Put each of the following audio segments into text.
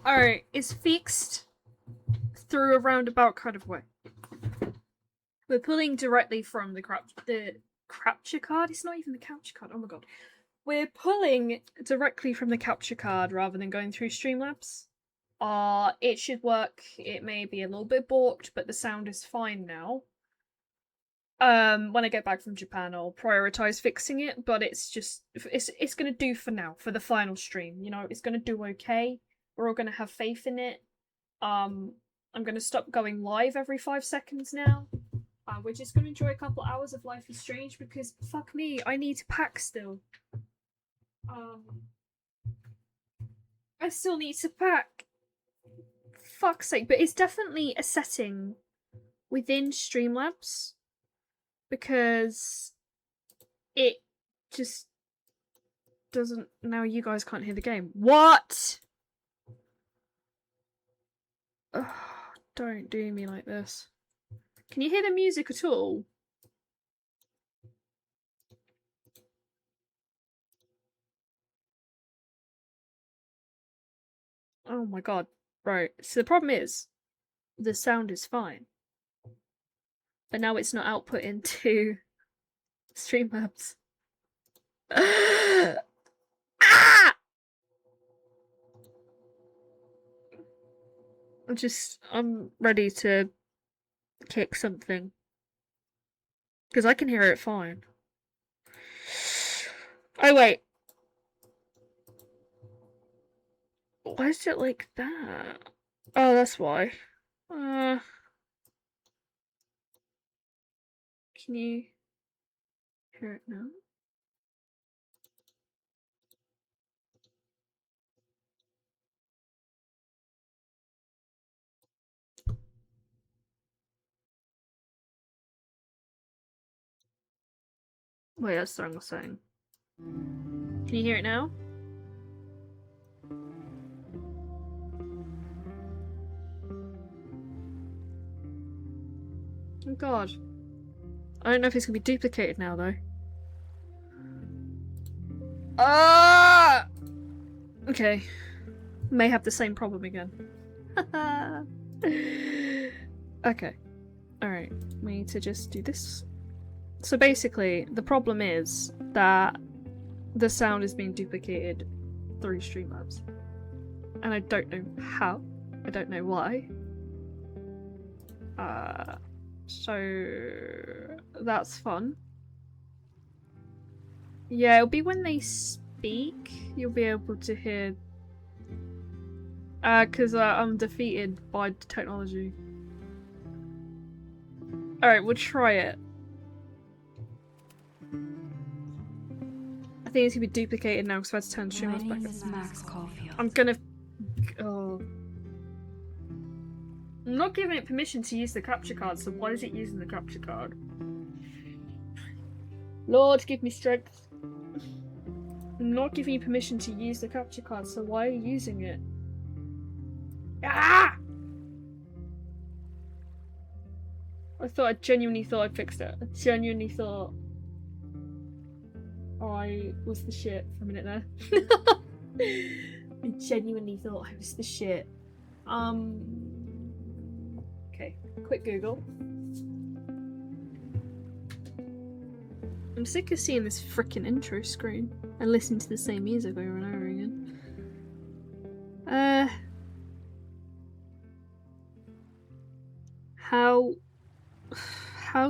Alright, it's fixed through a roundabout kind of way. We're pulling directly from the capture card. It's not even the capture card. Oh my god. We're pulling directly from the capture card rather than going through Streamlabs. It should work. It may be a little bit balked, but the sound is fine now. When I get back from Japan, I'll prioritize fixing it, but it's gonna do for now, for the final stream. You know, it's gonna do okay. We're all gonna have faith in it. I'm gonna stop going live every 5 seconds now. We're just gonna enjoy a couple hours of Life is Strange because fuck me, I need to pack still. I still need to pack. Fuck's sake, but it's definitely a setting within Streamlabs because it just doesn't. Now you guys can't hear the game. What? Ugh, don't do me like this. Can you hear the music at all? Oh my god. Right. So the problem is, the sound is fine. But now it's not output into Streamlabs. Ah! I'm ready to kick something. Because I can hear it fine. Oh, wait. Why is it like that? Oh, that's why. Can you hear it now? Wait, that's the wrong song. Can you hear it now? Oh god. I don't know if it's gonna be duplicated now though. Ah! Okay. May have the same problem again. Okay. Alright. We need to just do this. So basically, the problem is that the sound is being duplicated through Streamlabs. And I don't know how. I don't know why. So that's fun. Yeah, it'll be when they speak, you'll be able to hear. Because I'm defeated by technology. Alright, we'll try it. I think it's gonna be duplicated now because I've had to turn the streamers back up. Max Caulfield. I'm gonna. Oh. I'm not giving it permission to use the capture card, so why is it using the capture card? Lord, give me strength. I'm not giving you permission to use the capture card, so why are you using it? Ah! I genuinely thought I fixed it. I genuinely thought I was the shit for a minute there. I genuinely thought I was the shit. Okay, quick Google. I'm sick of seeing this frickin' intro screen and listening to the same music over and over again. How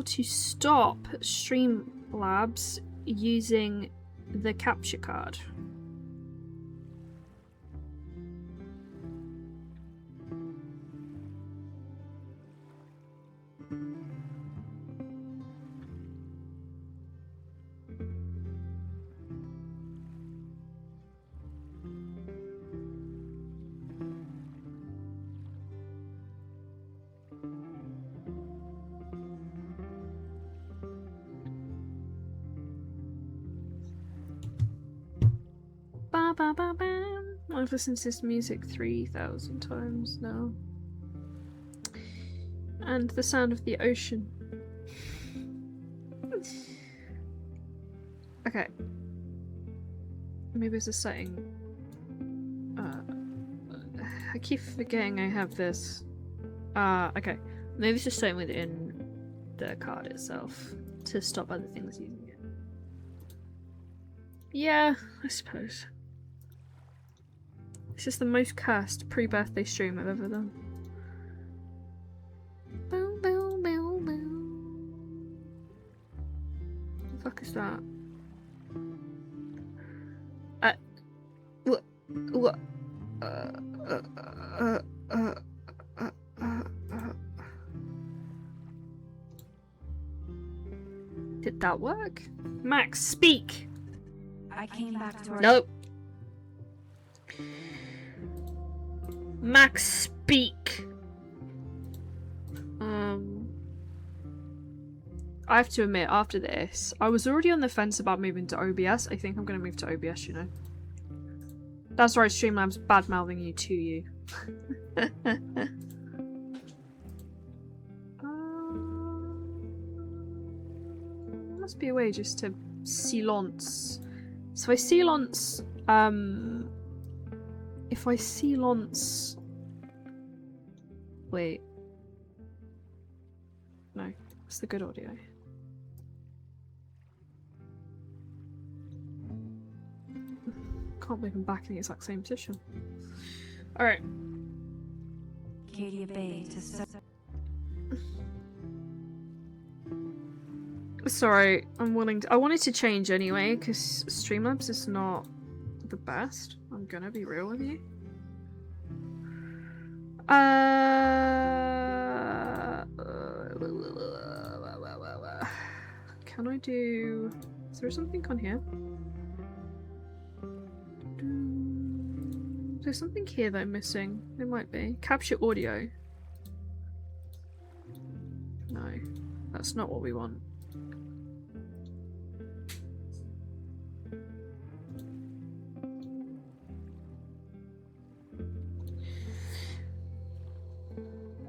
to stop Streamlabs using the capture card. Ba ba ba bam. I've listened to this music 3,000 times now. And the sound of the ocean. Okay. Maybe there's a setting. I keep forgetting I have this. Okay. Maybe it's just something within the card itself to stop other things using it. Yeah, I suppose. This is the most cursed pre-birthday stream I've ever done. Bow, bow, bow, bow. What the fuck is that? What? Did that work? Max, speak! I came back to our— Nope. Max, speak! I have to admit, after this, I was already on the fence about moving to OBS. I think I'm going to move to OBS, you know. That's right, Streamlabs bad-mouthing you to you. Must be a way just to silence. So I silence, if I silence... Wait. No, it's the good audio. Can't believe I'm back in the exact same position. Alright. Cadia Bay to Sorry, I'm willing to— I wanted to change anyway, because Streamlabs is not the best. I'm gonna be real with you. Can I do... Is there something on here? There's something here that I'm missing. There might be. Capture audio. No, that's not what we want.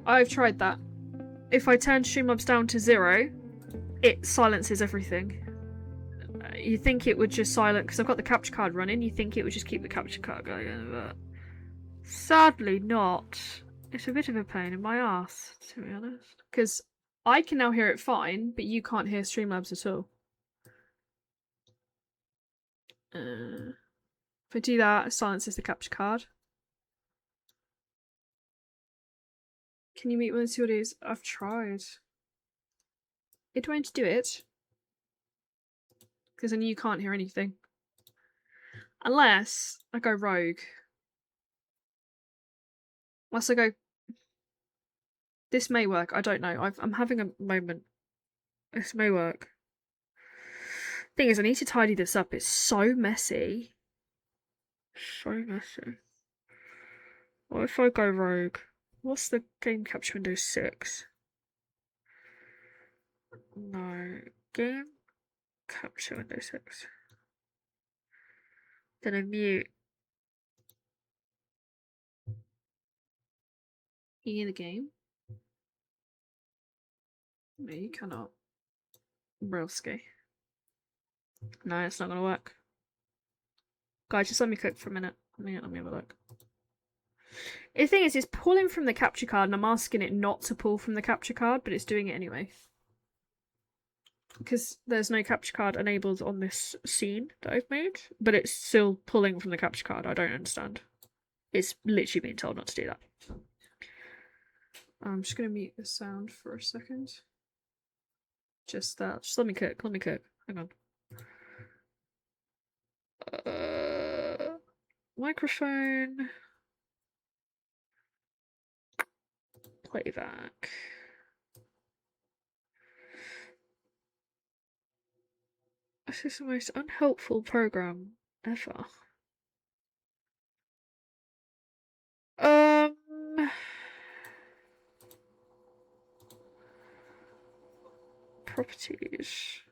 I've tried that. If I turn Streamlabs down to 0, it silences everything. You think it would just silence, because I've got the capture card running, you think it would just keep the capture card going, but sadly not. It's a bit of a pain in my ass, to be honest. Because I can now hear it fine, but you can't hear Streamlabs at all. If I do that, it silences the capture card. Can you mute one and see what it is? I've tried. It won't do it. Because then you can't hear anything. Unless I go rogue. Unless I go... This may work, I don't know. I'm having a moment. This may work. Thing is, I need to tidy this up. It's so messy. So messy. What if I go rogue? What's the game capture window 6? No. Game capture window 6. Then I mute. In the game? No, you cannot. Brilski. No, it's not gonna work. Guys, just let me cook for a minute. Let me have a look. The thing is, it's pulling from the capture card, and I'm asking it not to pull from the capture card, but it's doing it anyway. Because there's no capture card enabled on this scene that I've made, but it's still pulling from the capture card. I don't understand. It's literally being told not to do that. I'm just gonna mute the sound for a second. Just let me cook. Let me cook. Hang on. Microphone. Playback. This is the most unhelpful program ever. Properties.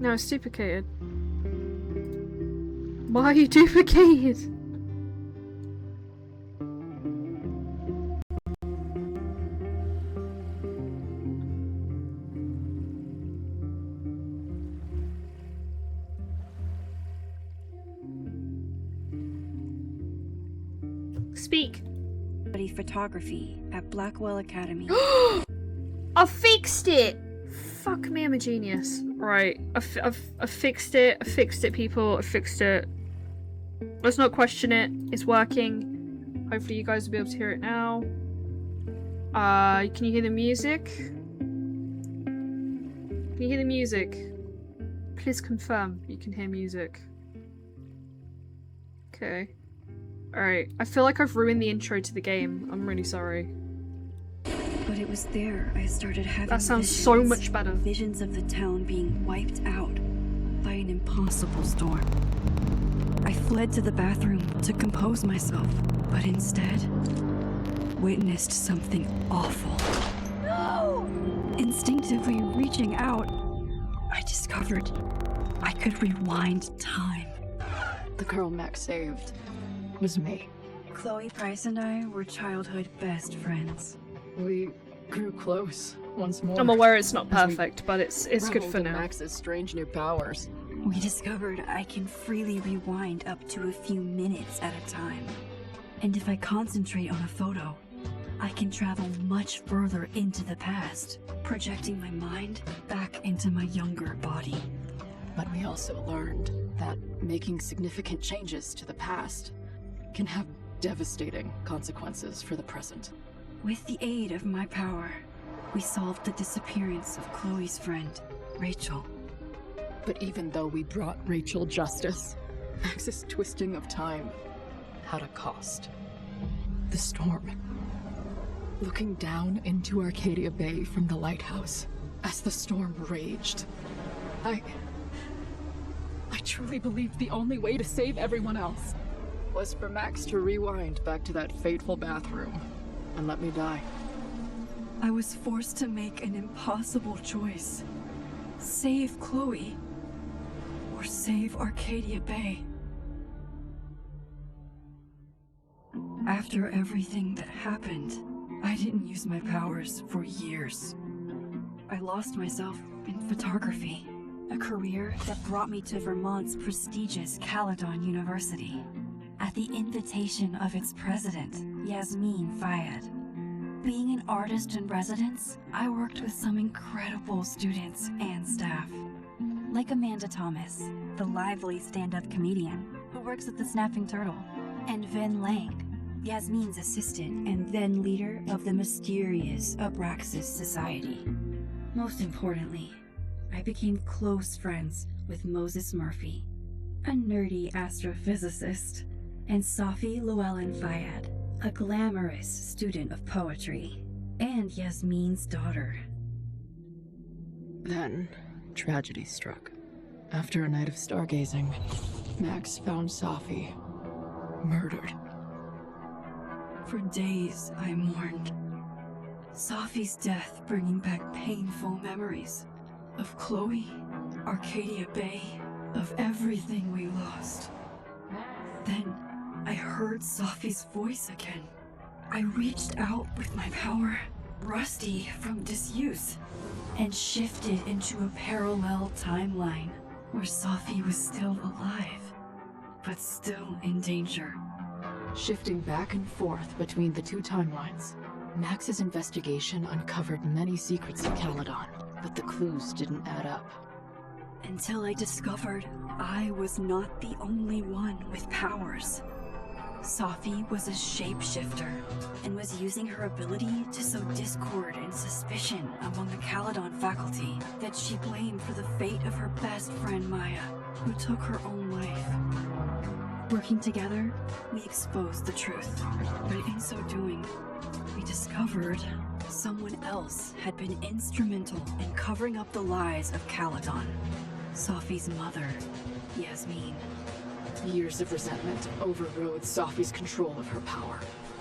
No, it's duplicated. Why are you duplicated? Speak. Study photography at Blackwell Academy. I fixed it! Fuck me, I'm a genius. Right, I fixed it. I fixed it, people. I fixed it. Let's not question it. It's working. Hopefully you guys will be able to hear it now. Can you hear the music? Can you hear the music? Please confirm you can hear music. Okay. Alright, I feel like I've ruined the intro to the game. I'm really sorry. But it was there I started having That sounds so visions. much better. Visions of the town being wiped out by an impossible storm. I fled to the bathroom to compose myself, but instead witnessed something awful. No! Instinctively reaching out, I discovered I could rewind time. The girl Max saved was me. Chloe Price and I were childhood best friends. We grew close once more. I'm aware it's not As we perfect, but it's good reveled for in now. Max's strange new powers. We discovered I can freely rewind up to a few minutes at a time. And if I concentrate on a photo, I can travel much further into the past, projecting my mind back into my younger body. But we also learned that making significant changes to the past can have devastating consequences for the present. With the aid of my power, we solved the disappearance of Chloe's friend, Rachel. But even though we brought Rachel justice, Max's twisting of time had a cost. The storm. Looking down into Arcadia Bay from the lighthouse as the storm raged, I truly believed the only way to save everyone else was for Max to rewind back to that fateful bathroom and let me die. I was forced to make an impossible choice. Save Chloe, or save Arcadia Bay. After everything that happened, I didn't use my powers for years. I lost myself in photography, a career that brought me to Vermont's prestigious Caledon University, at the invitation of its president, Yasmin Fayed. Being an artist in residence, I worked with some incredible students and staff. Like Amanda Thomas, the lively stand-up comedian who works at the Snapping Turtle, and Ven Lang, Yasmin's assistant and then leader of the mysterious Abraxas Society. Most importantly, I became close friends with Moses Murphy, a nerdy astrophysicist, and Safi Llewellyn Fayed, a glamorous student of poetry, and Yasmin's daughter. Then, tragedy struck. After a night of stargazing, Max found Safi murdered. For days, I mourned. Safi's death bringing back painful memories of Chloe, Arcadia Bay, of everything we lost. Then, I heard Safi's voice again. I reached out with my power, rusty from disuse, and shifted into a parallel timeline where Safi was still alive, but still in danger. Shifting back and forth between the two timelines, Max's investigation uncovered many secrets of Caledon, but the clues didn't add up. Until I discovered I was not the only one with powers. Safi was a shapeshifter and was using her ability to sow discord and suspicion among the Caledon faculty that she blamed for the fate of her best friend Maya, who took her own life. Working together, we exposed the truth, but in so doing, we discovered someone else had been instrumental in covering up the lies of Caledon. Safi's mother, Yasmin. Years of resentment overrode Safi's control of her power,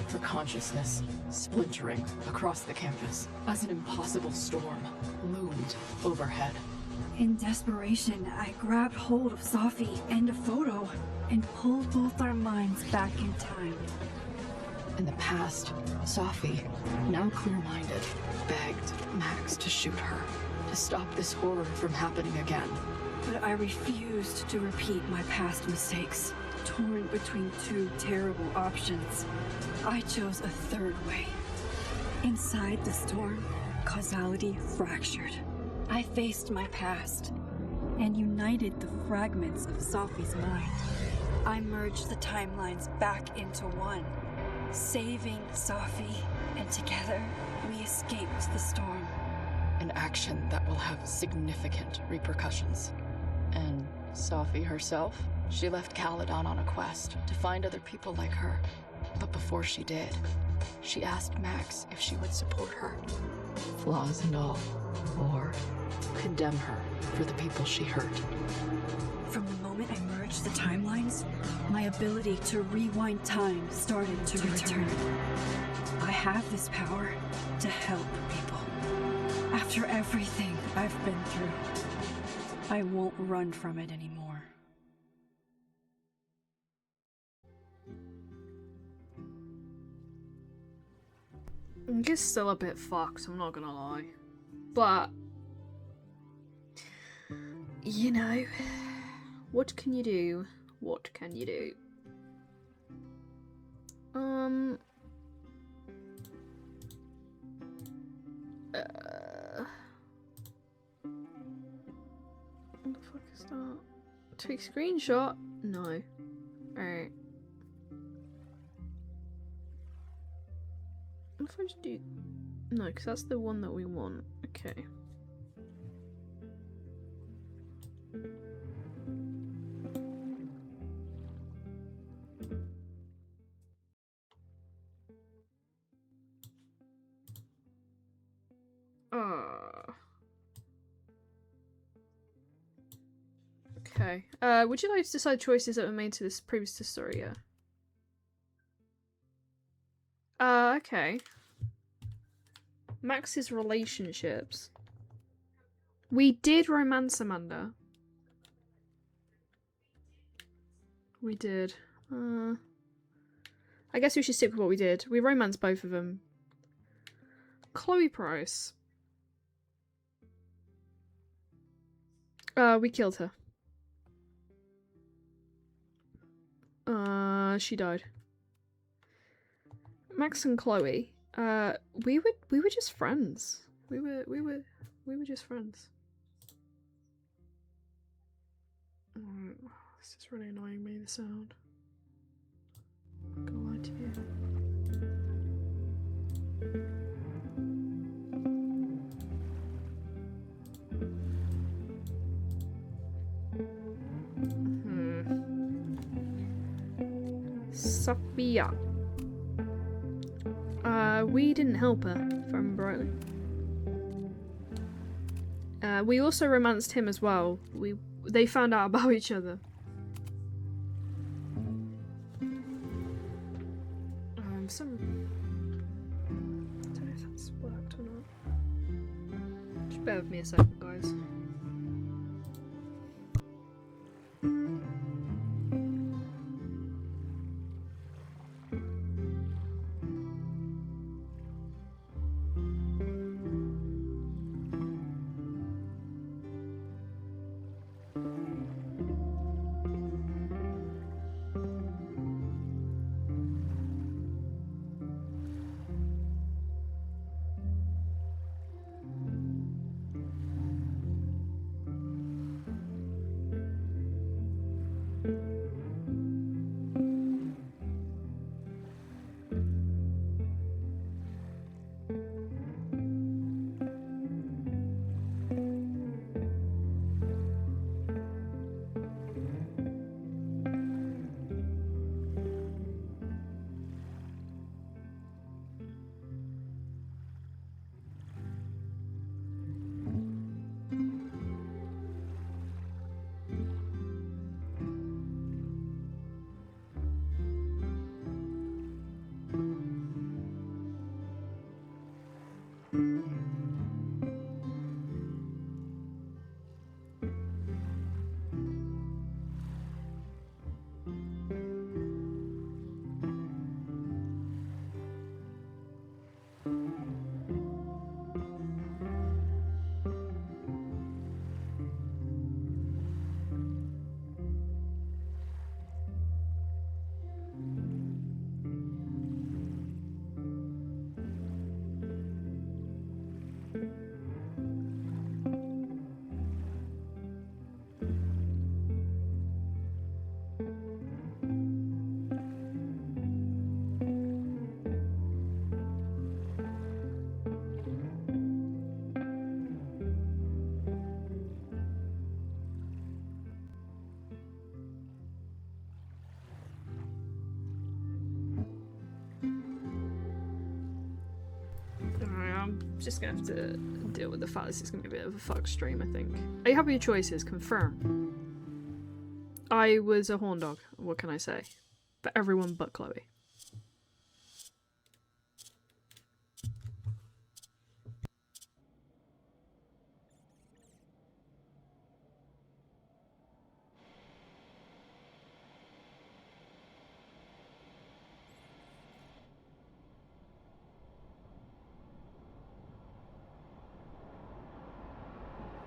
her consciousness splintering across the campus as an impossible storm loomed overhead. In desperation, I grabbed hold of Safi and a photo and pulled both our minds back in time. In the past, Safi, now clear-minded, begged Max to shoot her, to stop this horror from happening again. But I refused to repeat my past mistakes. Torn between two terrible options, I chose a third way. Inside the storm, causality fractured. I faced my past and united the fragments of Safi's mind. I merged the timelines back into one, saving Safi, and together we escaped the storm. An action that will have significant repercussions. And Safi herself? She left Caledon on a quest to find other people like her. But before she did, she asked Max if she would support her, flaws and all, or condemn her for the people she hurt. From the moment I merged the timelines, my ability to rewind time started to return. I have this power to help people. After everything I've been through, I won't run from it anymore. I'm just still a bit fucked, I'm not gonna lie. But, you know, what can you do? What can you do? What the fuck is that? Take screenshot? No. Alright. What if I just do... No, because that's the one that we want. Okay. Okay. Would you like to decide choices that were made to this previous to story? Yeah. Okay. Max's relationships. We did romance Amanda. We did. I guess we should stick with what we did. We romanced both of them. Chloe Price. We killed her. She died. Max and Chloe. We were just friends. We were just friends. This is really annoying me, the sound. I'm not gonna lie to you. Sophia. We didn't help her, if I remember rightly. We also romanced him as well. They found out about each other. Some... I don't know if that's worked or not. Just bear with me a second, guys. just gonna have to deal with the fact this is gonna be a bit of a fuck stream, I think. Are you happy with your choices? Confirm. I was a horn dog, what can I say? For everyone but Chloe.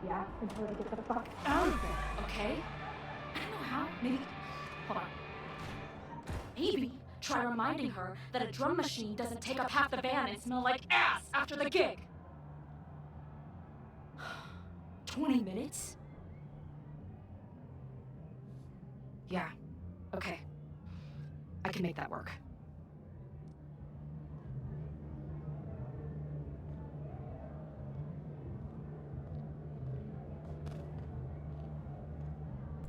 Yeah, until they get the fuck out of there, okay? I don't know how. Maybe. Hold on. Maybe try reminding her that a drum machine doesn't take up half the van and smell like ass after the gig. 20 minutes? Yeah. Okay. I can make that work.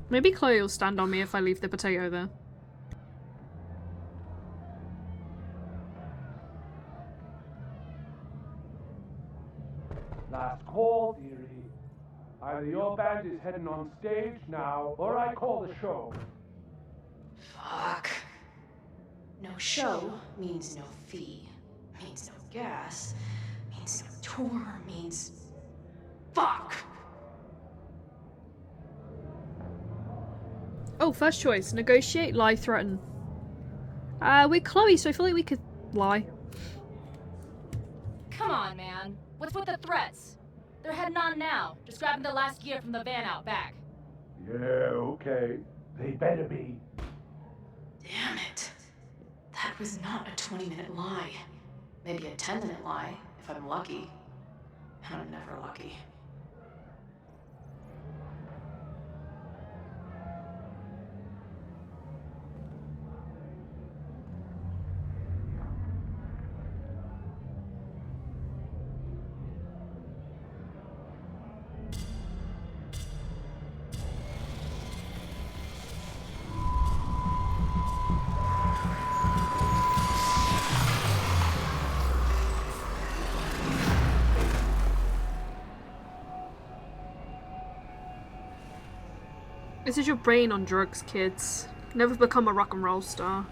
Maybe Chloe will stand on me if I leave the potato there. Last call, dearie. Either your band is heading on stage now, or I call the show. Fuck. No show means no fee, means no gas, means no tour, means... Fuck! Oh, first choice. Negotiate, lie, threaten. We're Chloe, so I feel like we could lie. Come on, man. What's with the threats? They're heading on now, just grabbing the last gear from the van out back. Yeah, okay. They better be. Damn it. That was not a 20-minute lie. Maybe a 10-minute lie, if I'm lucky. And I'm never lucky. This is your brain on drugs, kids. Never become a rock and roll star.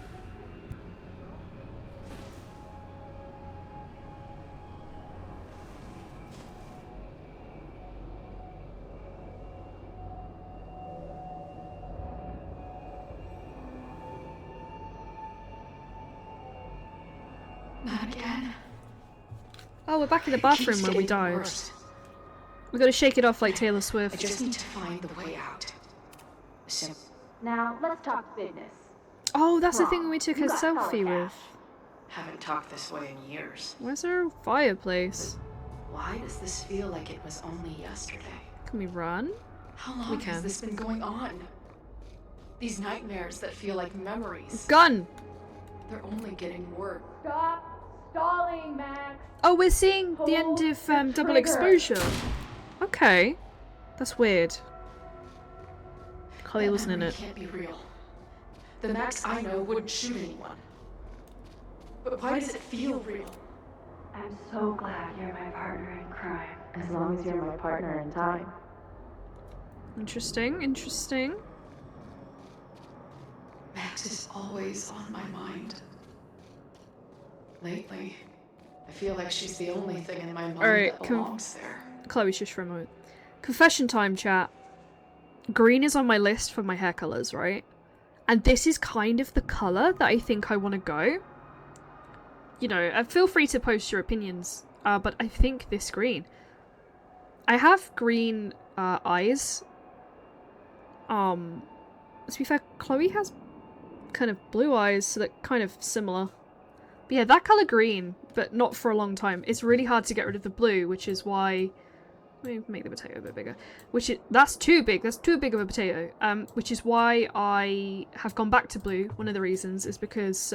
Not again. Oh, we're back in the It bathroom keeps where we getting died. worse. We gotta shake it off like Taylor I Swift. just need to find the way out. Now, let's talk business. Oh, that's the Wrong. thing we took You a got solid selfie cash. with. Haven't talked this way in years. Where's our fireplace? Why does this feel like it was only yesterday? Can we run? How long We has can. this been going on? These nightmares that feel like memories. Gun! They're only getting worse. Stop stalling, Max. Oh, we're seeing the end Pull of the double trigger. exposure. Okay. That's weird. Chloe That wasn't in memory it. can't be real. The Max I know wouldn't shoot anyone. But why does it feel real? I'm so glad you're my partner in crime. As long as you're my partner in time. Interesting, interesting. Max is always on my mind. Lately, I feel like she's the only thing in my mind Alright, that belongs there. Chloe, shush for a moment. Confession time, chat. Green is on my list for my hair colours, right? And this is kind of the colour that I think I want to go. You know, feel free to post your opinions, but I think this green. I have green eyes. To be fair, Chloe has kind of blue eyes, so they're kind of similar. But yeah, that colour green, but not for a long time. It's really hard to get rid of the blue, which is why... Let me make the potato a bit bigger. That's too big. That's too big of a potato. Which is why I have gone back to blue. One of the reasons is because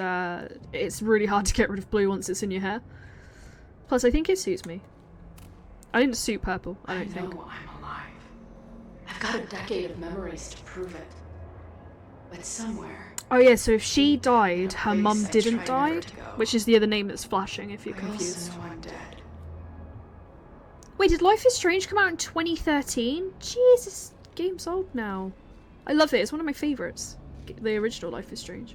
it's really hard to get rid of blue once it's in your hair. Plus, I think it suits me. I didn't suit purple, I don't think. know I'm alive. I've got a decade of memories to prove it. But somewhere, Oh yeah, so if she died, her place mum I didn't try never die, to go. which is the other name that's flashing if you're I confused. also know I'm dead. Wait, did Life is Strange come out in 2013? Jesus, this game's old now. I love it. It's one of my favourites. The original Life is Strange.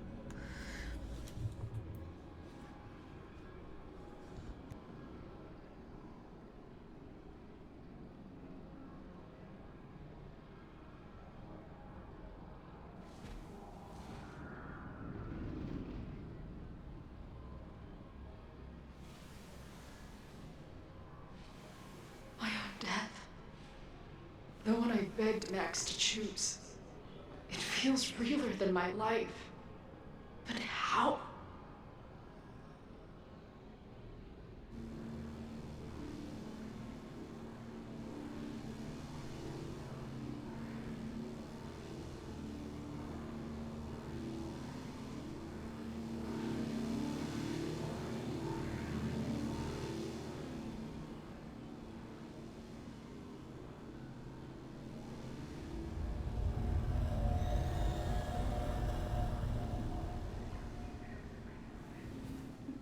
My own death. The one I begged Max to choose. It feels realer than my life. But how?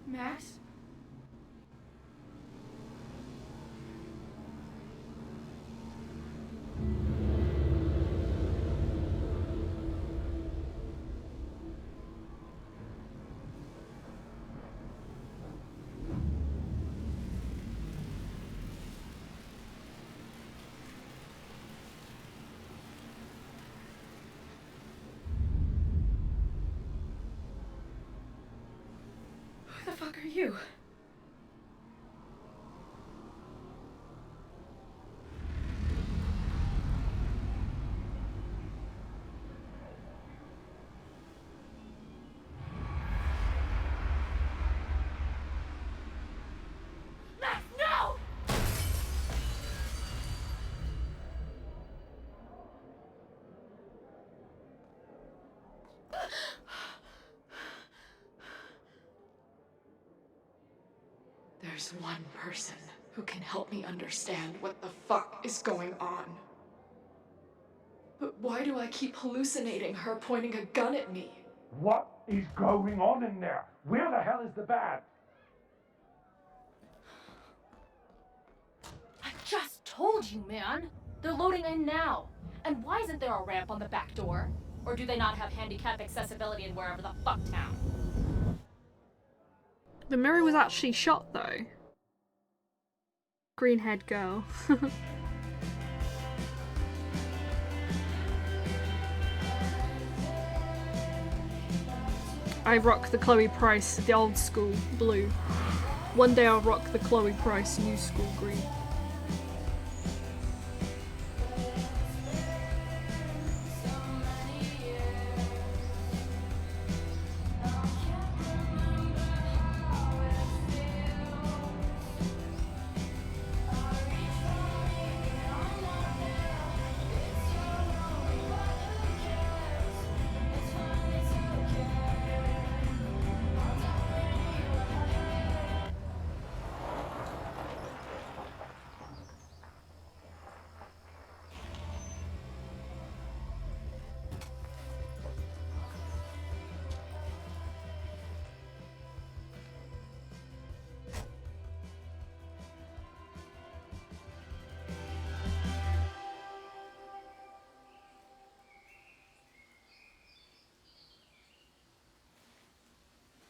Max? Who the fuck are you? Max, no! There's one person who can help me understand what the fuck is going on. But why do I keep hallucinating her pointing a gun at me? What is going on in there? Where the hell is the bat? I just told you, man! They're loading in now. And why isn't there a ramp on the back door? Or do they not have handicap accessibility in wherever the fuck town? The mirror was actually shot though. Green-haired girl. I rock the Chloe Price, the old school blue. One day I'll rock the Chloe Price new school green.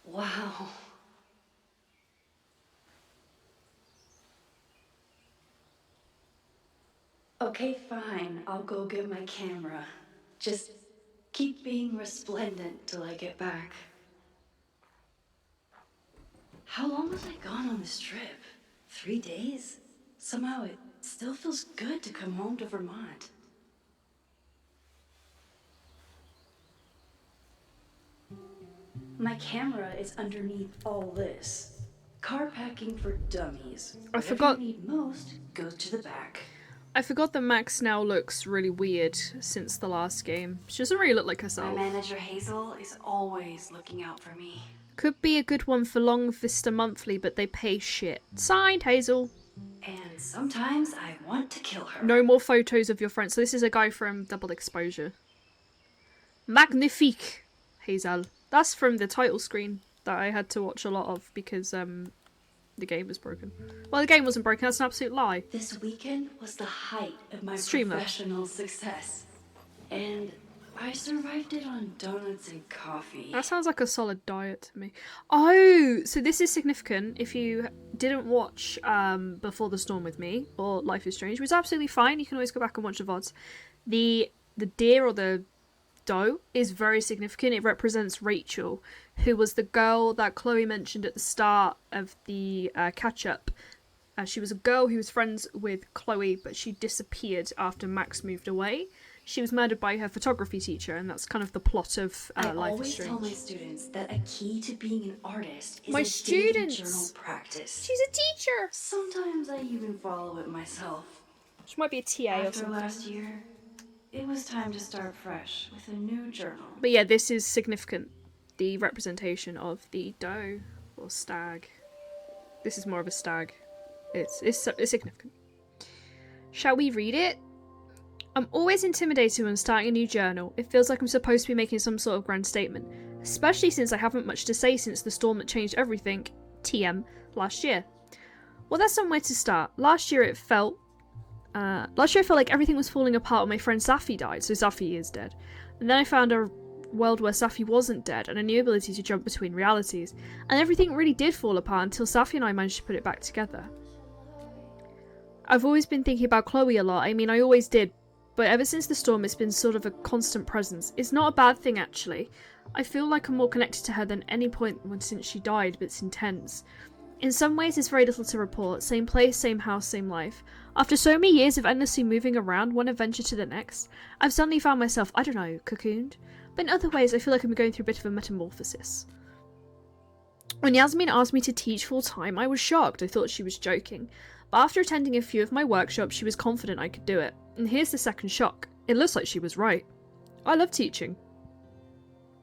Wow. Okay, fine. I'll go get my camera. Just keep being resplendent till I get back. How long was I gone on this trip? 3 days? Somehow it still feels good to come home to Vermont. My camera is underneath all this. Car packing for dummies. I Whatever forgot- you need most goes to the back. I forgot that Max now looks really weird since the last game. She doesn't really look like My herself. manager Hazel is always looking out for me. Could be a good one for Long Vista Monthly, but they pay shit. Signed, Hazel. And sometimes I want to kill her. No more photos of your friends. So this is a guy from Double Exposure. Magnifique, Hazel. That's from the title screen that I had to watch a lot of because The game was broken. Well, the game wasn't broken. That's an absolute lie. This weekend was the height of my Streamer. professional success. And I survived it on donuts and coffee. That sounds like a solid diet to me. Oh, so this is significant. If you didn't watch Before the Storm with me or Life is Strange, which is absolutely fine. You can always go back and watch the VODs. The deer or the doe is very significant. It represents Rachel, who was the girl that Chloe mentioned at the start of the catch-up. She was a girl who was friends with Chloe, but she disappeared after Max moved away. She was murdered by her photography teacher, and that's kind of the plot of I Life is always Strange. tell my students that a key to being an artist is My a daily students! journal practice. She's a teacher! Sometimes I even follow it myself. She might be a TA or After something. last year, it was time to start fresh with a new journal. But yeah, this is significant. The representation of the doe or stag. This is more of a stag. It's significant. Shall we read it? I'm always intimidated when starting a new journal. It feels like I'm supposed to be making some sort of grand statement, especially since I haven't much to say since the storm that changed everything, TM, last year. Well, that's somewhere to start. Last year it felt like everything was falling apart when my friend Safi died, so Safi is dead. And then I found a world where Safi wasn't dead and a new ability to jump between realities, and everything really did fall apart until Safi and I managed to put it back together. I've always been thinking about Chloe a lot. I mean, I always did, but ever since the storm it's been sort of a constant presence. It's not a bad thing, actually. I feel like I'm more connected to her than any point since she died, but it's intense. In some ways there's very little to report. Same place, same house, same life. After so many years of endlessly moving around one adventure to the next, I've suddenly found myself, I don't know, cocooned. But in other ways I feel like I'm going through a bit of a metamorphosis. When Yasmin asked me to teach full time, I was shocked. I thought she was joking. But after attending a few of my workshops, she was confident I could do it. And here's the second shock. It looks like she was right. I love teaching.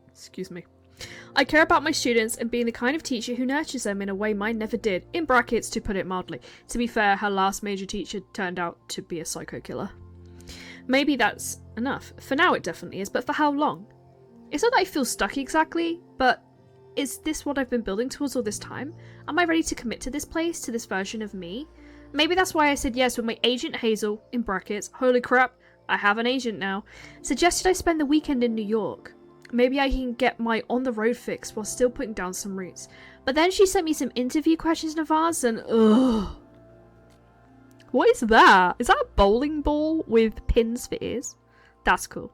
Excuse me. I care about my students and being the kind of teacher who nurtures them in a way mine never did. In brackets, to put it mildly. To be fair, her last major teacher turned out to be a psycho killer. Maybe that's enough. For now it definitely is, but for how long? It's not that I feel stuck exactly, but is this what I've been building towards all this time? Am I ready to commit to this place, to this version of me? Maybe that's why I said yes when my agent Hazel, in brackets, holy crap, I have an agent now, suggested I spend the weekend in New York. Maybe I can get my on-the-road fix while still putting down some roots. But then she sent me some interview questions in advance and ugh. What is that? Is that a bowling ball with pins for ears? That's cool.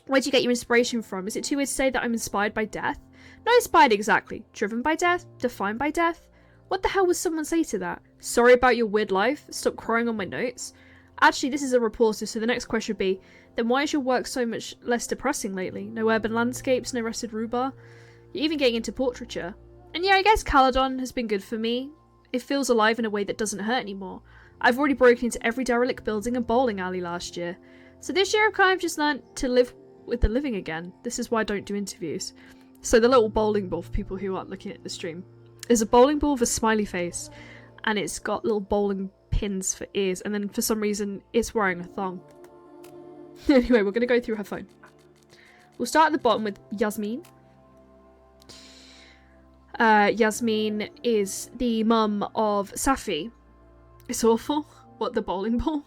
Where'd you get your inspiration from? Is it too weird to say that I'm inspired by death? Not inspired exactly. Driven by death? Defined by death? What the hell would someone say to that? Sorry about your weird life? Stop crying on my notes? Actually, this is a reporter, so the next question would be, then why is your work so much less depressing lately? No urban landscapes, no rusted rhubarb? You're even getting into portraiture. And yeah, I guess Caledon has been good for me. It feels alive in a way that doesn't hurt anymore. I've already broken into every derelict building and bowling alley last year. So this year I've kind of just learned to live with the living again. This is why I don't do interviews. So the little bowling ball, for people who aren't looking at the stream, is a bowling ball with a smiley face, and it's got little bowling pins for ears, and then for some reason it's wearing a thong. Anyway, we're going to go through her phone. We'll start at the bottom with Yasmin. Yasmin is the mum of Safi. It's awful. What, the bowling ball?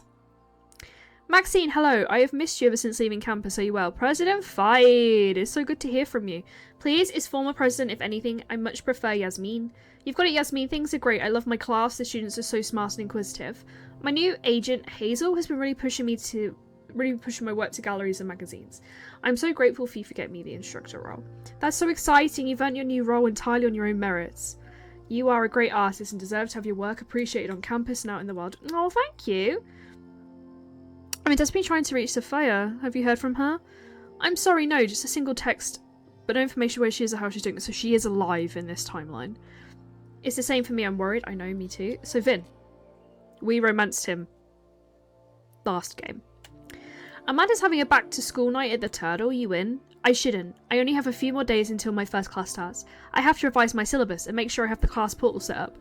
Maxine, hello. I have missed you ever since leaving campus. Are you well? President Fide. It's so good to hear from you. Please, is former president, if anything. I much prefer Yasmin. You've got it, Yasmin. Things are great. I love my class. The students are so smart and inquisitive. My new agent, Hazel, has been really pushing my work to galleries and magazines. I'm so grateful for you for getting me the instructor role. That's so exciting. You've earned your new role entirely on your own merits. You are a great artist and deserve to have your work appreciated on campus and out in the world. Oh, thank you. I mean, just been trying to reach Sophia. Have you heard from her? I'm sorry, no, just a single text, but no information where she is or how she's doing. So she is alive in this timeline. It's the same for me, I'm worried. I know, me too. So Vin. We romanced him. Last game. Amanda's having a back to school night at the Turtle. You in? I shouldn't. I only have a few more days until my first class starts. I have to revise my syllabus and make sure I have the class portal set up.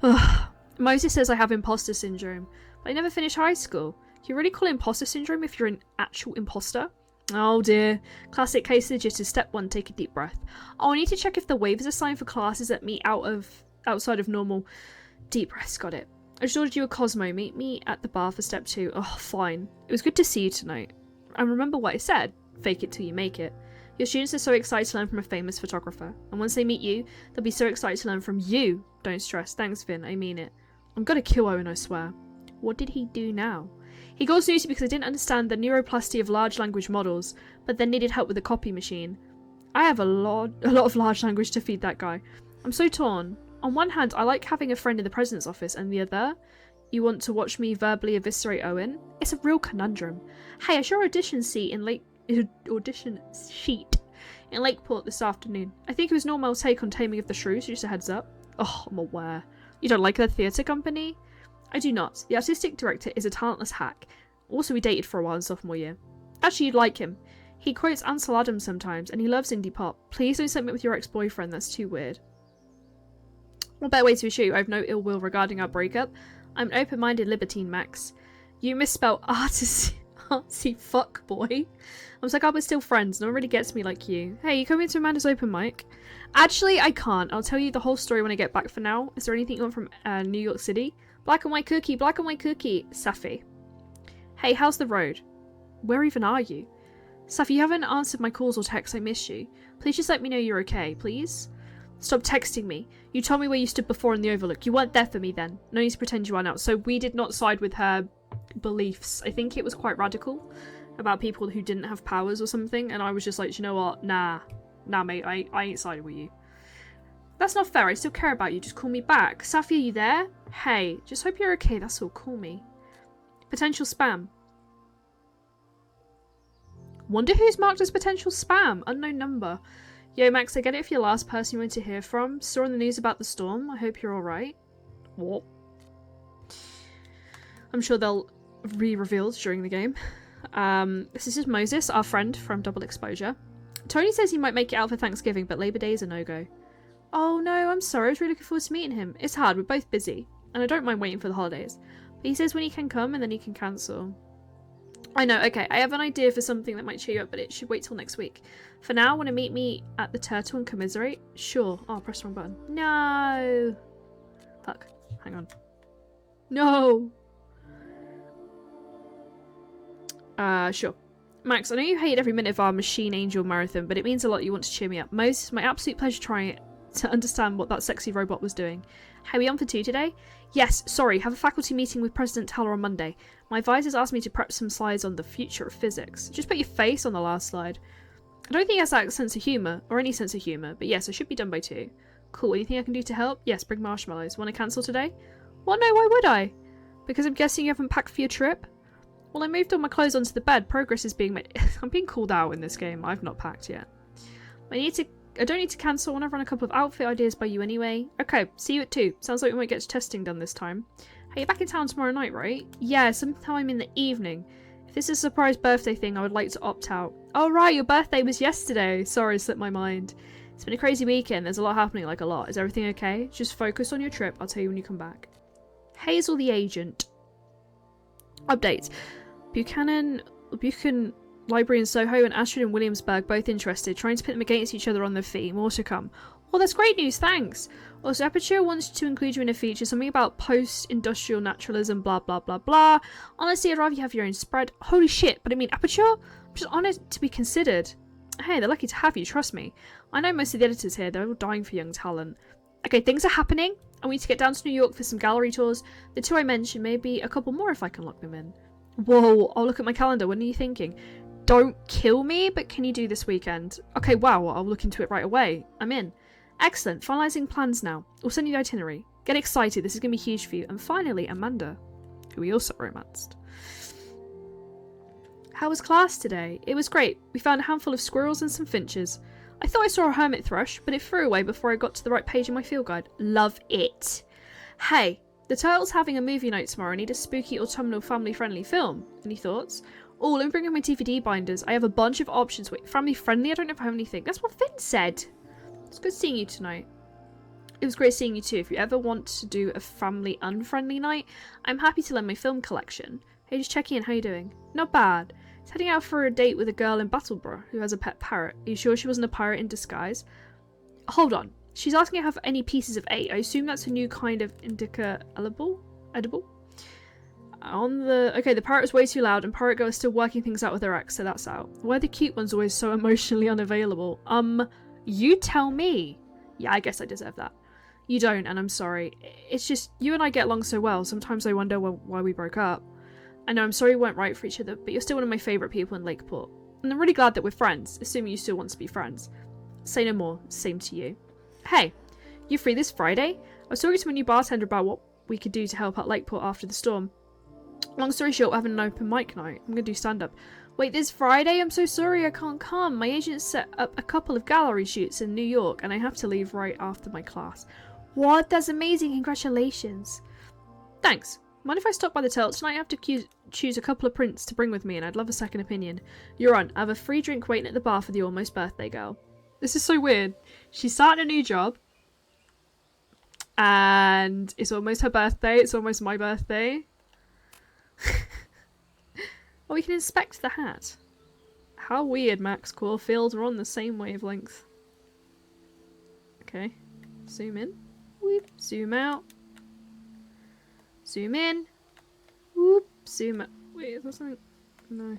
Ugh. Moses says I have imposter syndrome, but I never finished high school. Can you really call it imposter syndrome if you're an actual imposter? Oh dear. Classic case legit is step 1, take a deep breath. Oh, I need to check if the waivers assigned for classes that meet out of outside of normal. Deep breaths, got it. I just ordered you a Cosmo. Meet me at the bar for step 2. Oh, fine. It was good to see you tonight. And remember what I said. Fake it till you make it. Your students are so excited to learn from a famous photographer. And once they meet you, they'll be so excited to learn from you. Don't stress. Thanks, Finn. I mean it. I'm gonna kill Owen, I swear. What did he do now? He got snooty because I didn't understand the neuroplasty of large language models, but then needed help with the copy machine. I have a lot of large language to feed that guy. I'm so torn. On one hand, I like having a friend in the president's office, and the other, you want to watch me verbally eviscerate Owen? It's a real conundrum. Hey, I saw your audition sheet in Lakeport this afternoon. I think it was normal take on Taming of the Shrews, just a heads up. Oh, I'm aware. You don't like the theatre company? I do not. The artistic director is a talentless hack. Also, we dated for a while in sophomore year. Actually, you'd like him. He quotes Ansel Adams sometimes, and he loves indie pop. Please don't submit with your ex-boyfriend, that's too weird. What better way to assure you I have no ill will regarding our breakup? I'm an open-minded libertine, Max. You misspelled artsy fuckboy. I was like, oh, we're still friends. No one really gets me like you. Hey, you coming to Amanda's open mic? Actually, I can't. I'll tell you the whole story when I get back for now. Is there anything you want from New York City? Black and white cookie, black and white cookie. Safi. Hey, how's the road? Where even are you? Safi, you haven't answered my calls or texts. I miss you. Please just let me know you're okay, please? Stop texting me. You told me where you stood before in the Overlook. You weren't there for me then. No need to pretend you are now. So we did not side with her beliefs. I think it was quite radical about people who didn't have powers or something. And I was just like, you know what? Nah, mate. I ain't siding with you. That's not fair. I still care about you. Just call me back. Safi, are you there? Hey, just hope you're okay. That's all. Call me. Potential spam. Wonder who's marked as potential spam. Unknown number. Yo, Max, I get it if you're the last person you want to hear from. Saw in the news about the storm. I hope you're alright. What? I'm sure they'll re-revealed during the game. This is just Moses, our friend from Double Exposure. Tony says he might make it out for Thanksgiving, but Labor Day is a no-go. Oh no, I'm sorry. I was really looking forward to meeting him. It's hard. We're both busy. And I don't mind waiting for the holidays. But he says when he can come and then he can cancel. I know, okay. I have an idea for something that might cheer you up, but it should wait till next week. For now, want to meet me at the Turtle and commiserate? Sure. Oh, I pressed the wrong button. No. Fuck. Hang on. No. Sure. Max, I know you hate every minute of our Machine Angel marathon, but it means a lot you want to cheer me up. Moses, it's my absolute pleasure trying it to understand what that sexy robot was doing. How are we on for 2 today? Yes, sorry, have a faculty meeting with President Teller on Monday. My advisors asked me to prep some slides on the future of physics. Just put your face on the last slide. I don't think he has that sense of humour, or any sense of humour, but yes, I should be done by 2. Cool, anything I can do to help? Yes, bring marshmallows. Want to cancel today? Well, no, why would I? Because I'm guessing you haven't packed for your trip? Well, I moved all my clothes onto the bed. Progress is being made. I'm being called out in this game. I've not packed yet. I don't need to cancel. I want to run a couple of outfit ideas by you anyway. Okay, see you at 2. Sounds like we might get testing done this time. Hey, you're back in town tomorrow night, right? Yeah, sometime in the evening. If this is a surprise birthday thing, I would like to opt out. Oh right, your birthday was yesterday. Sorry, slipped my mind. It's been a crazy weekend. There's a lot happening, like a lot. Is everything okay? Just focus on your trip. I'll tell you when you come back. Hazel the agent. Updates. Buchanan Library in Soho and Ashford in Williamsburg both interested, trying to pit them against each other on the fee. More to come. Well, that's great news, thanks. Also, Aperture wants to include you in a feature, something about post-industrial naturalism, blah, blah, blah, blah. Honestly, I'd rather you have your own spread. Holy shit, but I mean, Aperture? I'm just honoured to be considered. Hey, they're lucky to have you, trust me. I know most of the editors here, they're all dying for young talent. Okay, things are happening. I need to get down to New York for some gallery tours. The 2 I mentioned, maybe a couple more if I can lock them in. Whoa, I'll look at my calendar, what are you thinking? Don't kill me, but can you do this weekend? Okay, wow, I'll look into it right away. I'm in. Excellent, finalising plans now. We'll send you the itinerary. Get excited, this is going to be huge for you. And finally, Amanda, who we also romanced. How was class today? It was great. We found a handful of squirrels and some finches. I thought I saw a hermit thrush, but it flew away before I got to the right page in my field guide. Love it. Hey, the Turtle's having a movie night tomorrow. I need a spooky autumnal family-friendly film. Any thoughts? Oh, let me bring in my DVD binders. I have a bunch of options. Wait, family-friendly? I don't know if I have anything. That's what Finn said. It's good seeing you tonight. It was great seeing you too. If you ever want to do a family-unfriendly night, I'm happy to lend my film collection. Hey, just checking in. How you doing? Not bad. He's heading out for a date with a girl in Battleborough who has a pet parrot. Are you sure she wasn't a pirate in disguise? Hold on. She's asking if I have any pieces of 8. I assume that's a new kind of indica edible? Okay, the parrot was way too loud and Parrot Girl is still working things out with her ex, so that's out. Why are the cute ones always so emotionally unavailable? You tell me. Yeah, I guess I deserve that. You don't, and I'm sorry. It's just, you and I get along so well, sometimes I wonder why we broke up. I know I'm sorry we weren't right for each other, but you're still one of my favourite people in Lakeport. And I'm really glad that we're friends, assuming you still want to be friends. Say no more, same to you. Hey, you free this Friday? I was talking to my new bartender about what we could do to help out Lakeport after the storm. Long story short, we're having an open mic night. I'm gonna do stand-up. Wait, this Friday? I'm so sorry I can't come. My agent set up a couple of gallery shoots in New York and I have to leave right after my class. What? That's amazing. Congratulations. Thanks. Mind if I stop by the Tilt tonight? I have to choose a couple of prints to bring with me and I'd love a second opinion. You're on. I have a free drink waiting at the bar for the almost birthday girl. This is so weird. She's starting a new job. And it's almost her birthday. It's almost my birthday. Well, we can inspect the hat. How weird, Max Caulfield. We're on the same wavelength. Okay. Zoom in. Whoop. Zoom out. Zoom in. Whoop. Zoom out. Wait, is there something? No.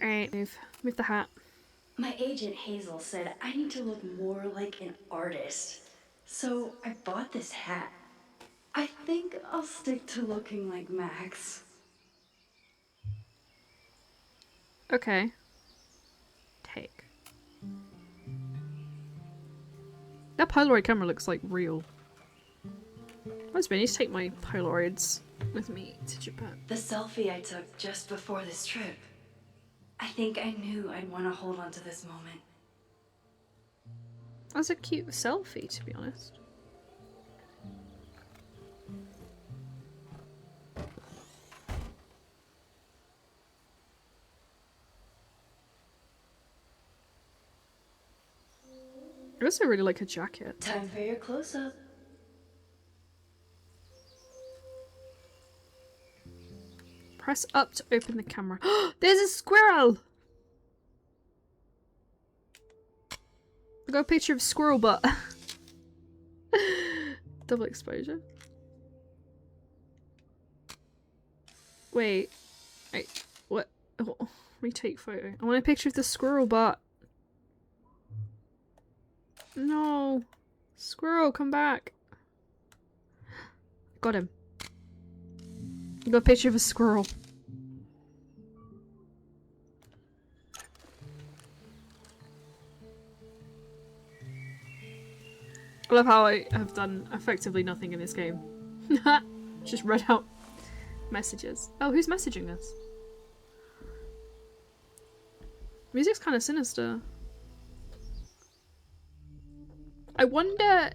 Alright, move the hat. My agent Hazel said I need to look more like an artist. So I bought this hat. I think I'll stick to looking like Max. Okay. Take. That Polaroid camera looks like real. I need to take my Polaroids with me to Japan. The selfie I took just before this trip. I think I knew I'd want to hold on to this moment. That's a cute selfie, to be honest. I also really like her jacket. Time for your close-up. Press up to open the camera. There's a squirrel! I got a picture of squirrel butt. Double exposure. Wait. What? Oh, retake photo. I want a picture of the squirrel butt. No. Squirrel, come back. Got him. I got a picture of a squirrel. I love how I have done effectively nothing in this game. Just read out messages. Oh, who's messaging us? Music's kind of sinister. I wonder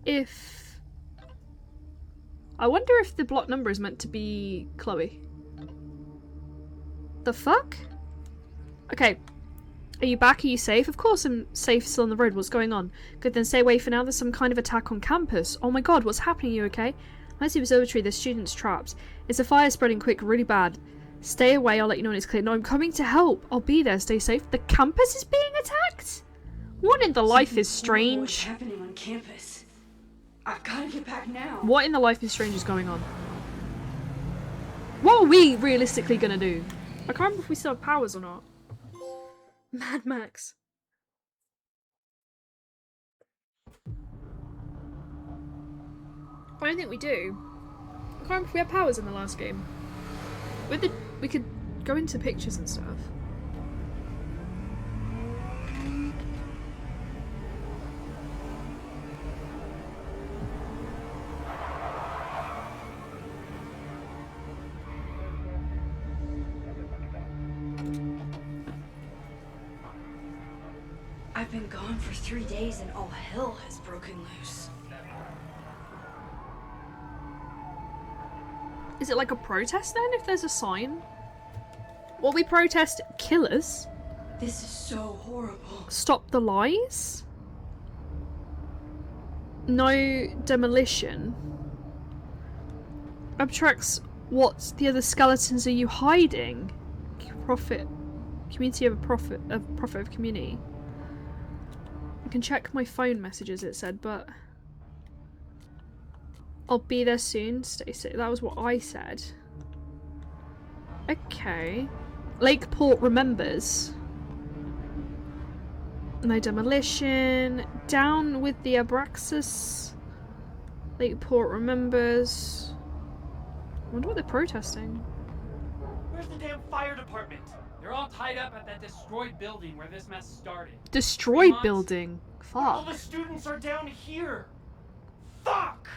if the block number is meant to be Chloe. The fuck? Okay. Are you back? Are you safe? Of course I'm safe, still on the road. What's going on? Good, then stay away for now. There's some kind of attack on campus. Oh my god, what's happening? You okay? Nice observatory, there's students trapped. It's a fire spreading quick, really bad. Stay away, I'll let you know when it's clear. No, I'm coming to help. I'll be there, stay safe. The campus is being attacked? What in the life is strange? What's happening on campus? I've gotta get back now. What in the life is strange is going on? What are we realistically gonna do? I can't remember if we still have powers or not. Mad Max. I don't think we do. I can't remember if we had powers in the last game. We could go into pictures and stuff. I've been gone for 3 days and all hell has broken loose. Is it like a protest then, if there's a sign? Will we protest killers? This is so horrible. Stop the lies? No demolition. Abstracts, what the other skeletons are you hiding? Profit. Community of profit of community. can check my phone messages, it said, but I'll be there soon. Stay safe. That was what I said. Okay. Lakeport remembers. No demolition. Down with the Abraxas. Lakeport remembers. I wonder what they're protesting. Where's the damn fire department? They're all tied up at that destroyed building where this mess started. Destroyed 3 months? building. All Fuck. the students are down here. Fuck!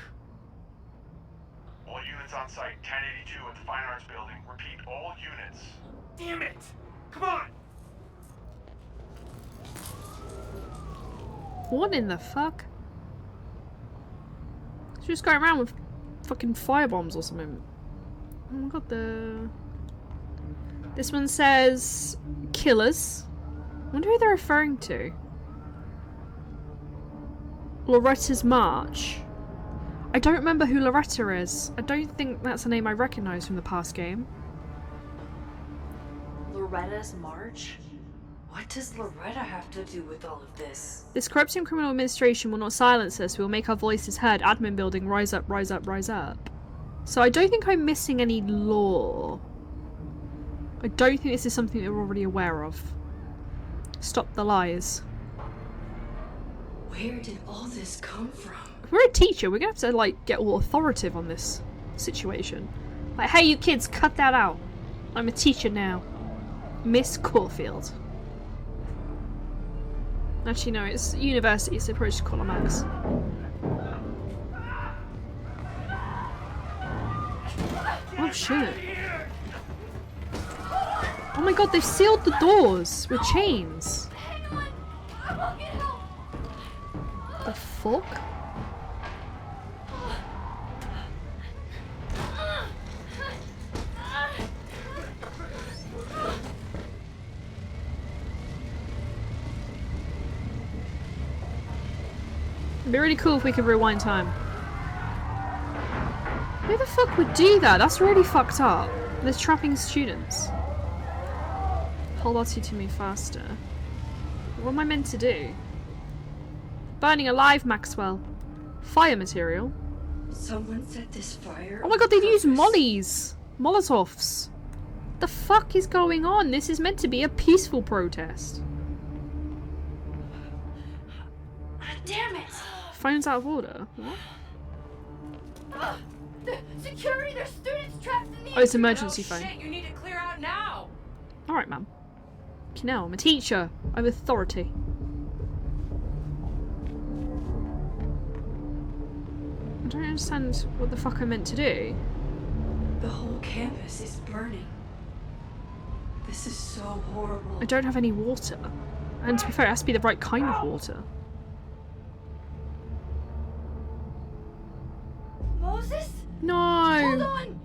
All units on site, 1082 at the Fine Arts Building. Repeat, all units. Damn it! Come on! What in the fuck? She's just going around with fucking firebombs or something. Oh my god, this one says killers. I wonder who they're referring to. Loretta's March. I don't remember who Loretta is. I don't think that's a name I recognise from the past game. Loretta's March? What does Loretta have to do with all of this? This corrupting criminal administration will not silence us. We will make our voices heard. Admin building, rise up, rise up, rise up. So I don't think I'm missing any lore. I don't think this is something that we're already aware of. Stop the lies. Where did all this come from? If we're a teacher, we're gonna have to like get all authoritative on this situation. Like, hey you kids, cut that out. I'm a teacher now. Miss Caulfield. Actually no, it's university, so probably just call her Max. Oh shit. Oh my god, they've sealed the doors with chains. Hang on! I will get help! The fuck? It'd be really cool if we could rewind time. Who the fuck would do that? That's really fucked up. They're trapping students. Hold on to me faster. What am I meant to do? Burning alive, Maxwell. Fire material. Someone set this fire. Oh my god, they've used mollies! Molotovs. The fuck is going on? This is meant to be a peaceful protest. Damn it! Phone's out of order. What? The security, there's students trapped in the Oh, it's emergency phone. Shit, you need to clear out now! Alright, ma'am. No, I'm a teacher. I have authority. I don't understand what the fuck I'm meant to do. The whole campus is burning. This is so horrible. I don't have any water. And to be fair, it has to be the right kind of water. Moses? No! Hold on!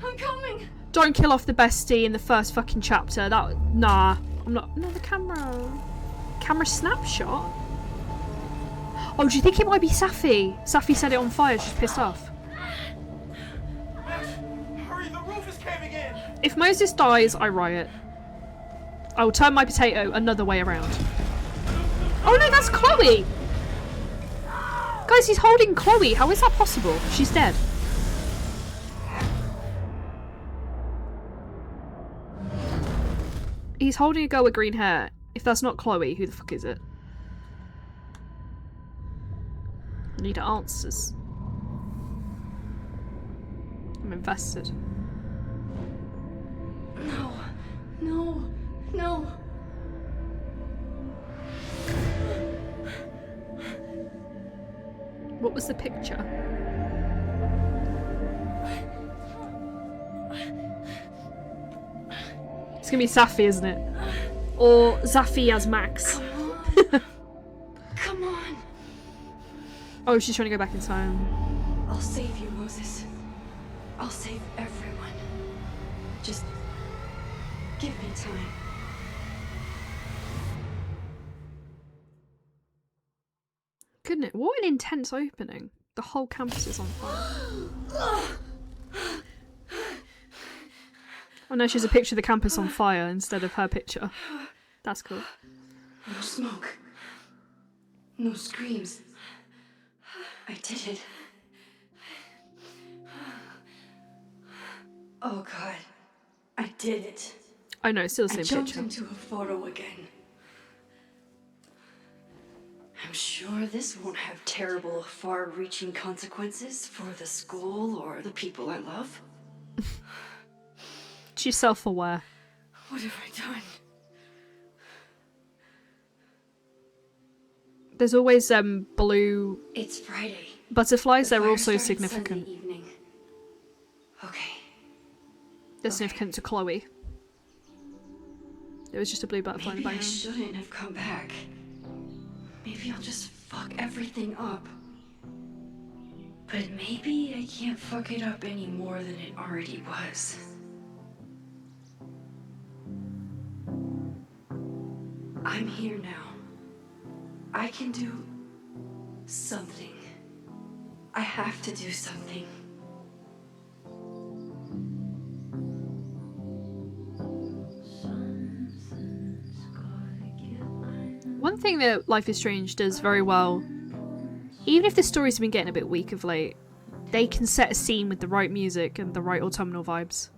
I'm coming! Don't kill off the bestie in the first fucking chapter. Nah. I'm not. No, the camera. Camera snapshot? Oh, do you think it might be Safi? Safi set it on fire. She's pissed off. Max, hurry, the roof is caving in! If Moses dies, I riot. I will turn my potato another way around. Oh no, that's Chloe! Guys, he's holding Chloe. How is that possible? She's dead. He's holding a girl with green hair. If that's not Chloe, who the fuck is it? I need answers. I'm invested. No, no, no. What was the picture? It's gonna be Safi, isn't it? Or Zafi as Max. Come on. Oh, she's trying to go back in time. I'll save you, Moses. I'll save everyone. Just give me time. Goodness, what an intense opening. The whole campus is on fire. Oh no, she's a picture of the campus on fire instead of her picture. That's cool. No smoke. No screams. I did it. Oh god. I did it. I know, it's still the I same jumped picture. into a photo again. I'm sure this won't have terrible, far-reaching consequences for the school or the people I love. She's self-aware. What have I done? There's always blue It's Friday. butterflies. The They're fire also started significant. Sunday evening. Okay. They're significant to Chloe. There was just a blue butterfly in the Maybe I background. shouldn't have come back. Maybe I'll just fuck everything up. But maybe I can't fuck it up any more than it already was. I'm here now. I can do something. I have to do something. One thing that Life is Strange does very well, even if the story's been getting a bit weak of late, they can set a scene with the right music and the right autumnal vibes.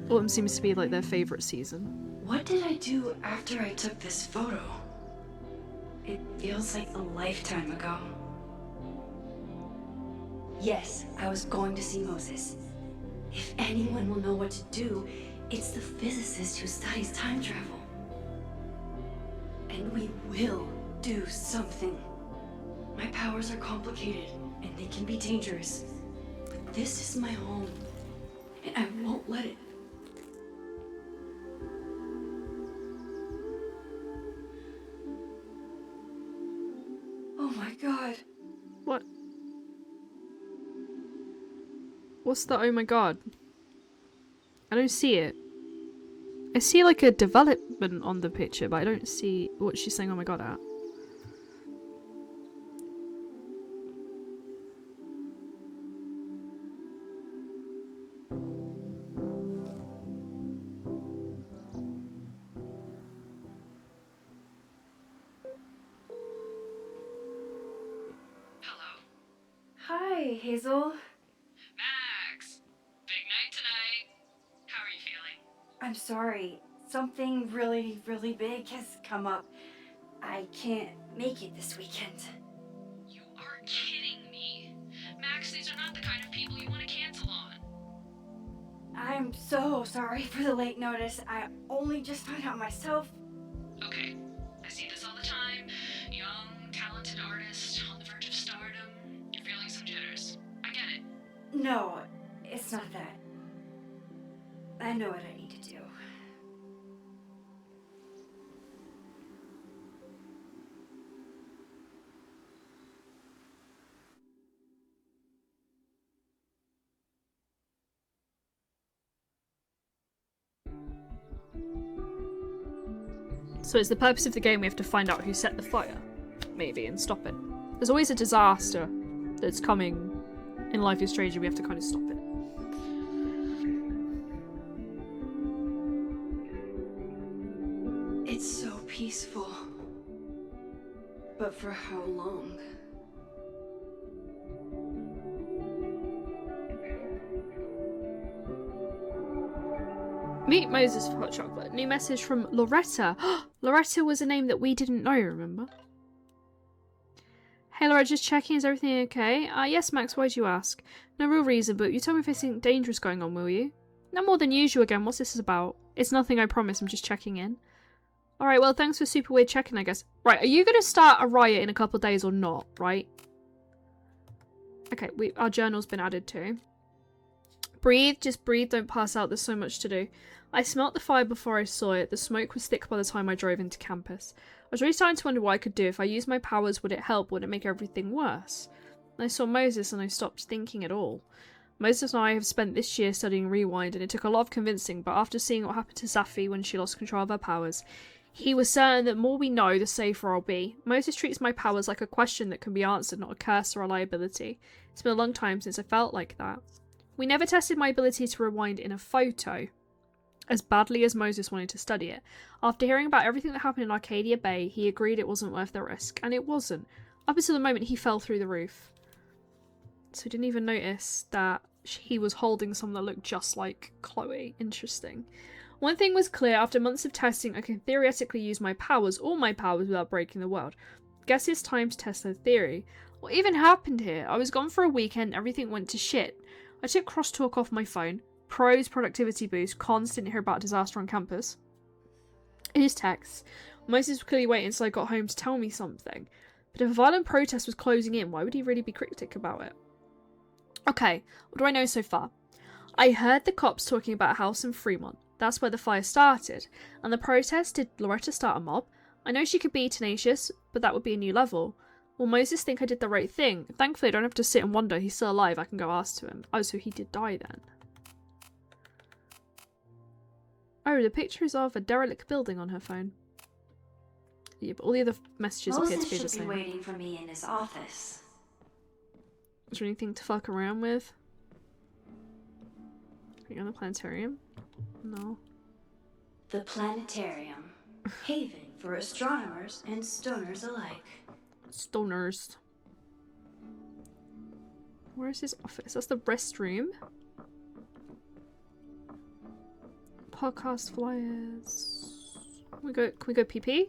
Autumn seems to be like their favourite season. What did I do after I took this photo? It feels like a lifetime ago. Yes, I was going to see Moses. If anyone will know what to do, it's the physicist who studies time travel. And we will do something. My powers are complicated, and they can be dangerous. But this is my home, and I won't let it. Oh my god. What? What's the oh my god? I don't see it. I see like a development on the picture, but I don't see what she's saying oh my god at. Hi, Hazel. Max! Big night tonight. How are you feeling? I'm sorry. Something really, really big has come up. I can't make it this weekend. You are kidding me. Max, these are not the kind of people you want to cancel on. I'm so sorry for the late notice. I only just found out myself. Okay, I see this all the time. Young, talented artist on the verge of stardom. You're feeling some jitters. I get it. No, it's not that. I know what I need to do. So it's the purpose of the game we have to find out who set the fire, maybe, and stop it. There's always a disaster that's coming in Life is Strange and we have to kind of stop it. It's so peaceful. But for how long? Meet Moses for hot chocolate. New message from Loretta. Loretta was a name that we didn't know, remember? Hey Laura, just checking, is everything okay? Yes Max, why'd you ask? No real reason, but you told me if anything dangerous going on, will you? No more than usual again, what's this about? It's nothing, I promise, I'm just checking in. Alright, well thanks for super weird checking, I guess. Right, are you gonna start a riot in a couple of days or not, right? Okay, our journal's been added to. Breathe, just breathe, don't pass out, there's so much to do. I smelt the fire before I saw it. The smoke was thick by the time I drove into campus. I was really starting to wonder what I could do. If I used my powers, would it help? Would it make everything worse? I saw Moses and I stopped thinking at all. Moses and I have spent this year studying Rewind and it took a lot of convincing, but after seeing what happened to Safi when she lost control of her powers, he was certain that the more we know, the safer I'll be. Moses treats my powers like a question that can be answered, not a curse or a liability. It's been a long time since I felt like that. We never tested my ability to rewind in a photo. as badly as Moses wanted to study it. After hearing about everything that happened in Arcadia Bay, he agreed it wasn't worth the risk, and it wasn't. Up until the moment he fell through the roof. So he didn't even notice that he was holding someone that looked just like Chloe. Interesting. One thing was clear: after months of testing, I can theoretically use my powers, all my powers, without breaking the world. Guess it's time to test that theory. What even happened here? I was gone for a weekend, everything went to shit. I took crosstalk off my phone. Pros, productivity boost. Cons, didn't hear about disaster on campus. In his texts, Moses was clearly waiting until I got home to tell me something. But if a violent protest was closing in, why would he really be cryptic about it? Okay, what do I know so far? I heard the cops talking about a house in Fremont. That's where the fire started. And the protest, did Loretta start a mob? I know she could be tenacious, but that would be a new level. Will Moses think I did the right thing? Thankfully, I don't have to sit and wonder. He's still alive. I can go ask to him. Oh, so he did die then. Oh, the picture is of a derelict building on her phone. Yeah, but all the other messages appear to be the same. Moses should be waiting for me in his office. Is there anything to fuck around with? Are you on the planetarium? No. The planetarium. Haven for astronomers and stoners alike. Stoners. Where's his office? That's the restroom. Podcast flyers. Can we go PP?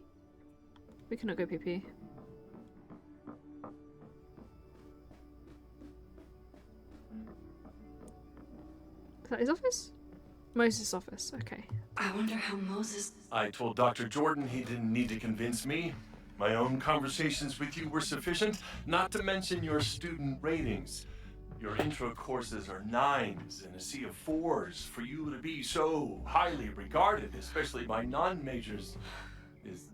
We cannot go PP. Is that his office? Moses' office, okay. I wonder how Moses... I told Dr. Jordan he didn't need to convince me. My own conversations with you were sufficient, not to mention your student ratings. Your intro courses are 9s and a sea of 4s. For you to be so highly regarded, especially by non-majors, is...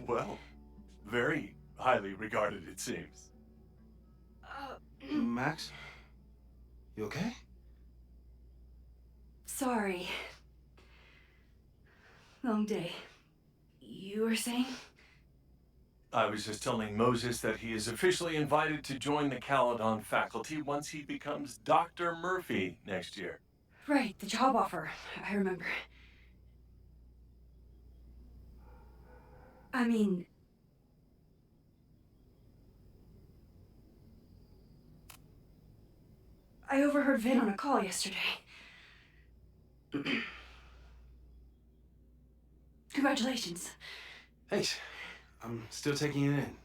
Well, very highly regarded, it seems. Max? You okay? Sorry. Long day. You were saying? I was just telling Moses that he is officially invited to join the Caledon faculty once he becomes Dr. Murphy next year. Right, the job offer. I remember. I mean... I overheard Vin on a call yesterday. Congratulations. Thanks. I'm still taking it in.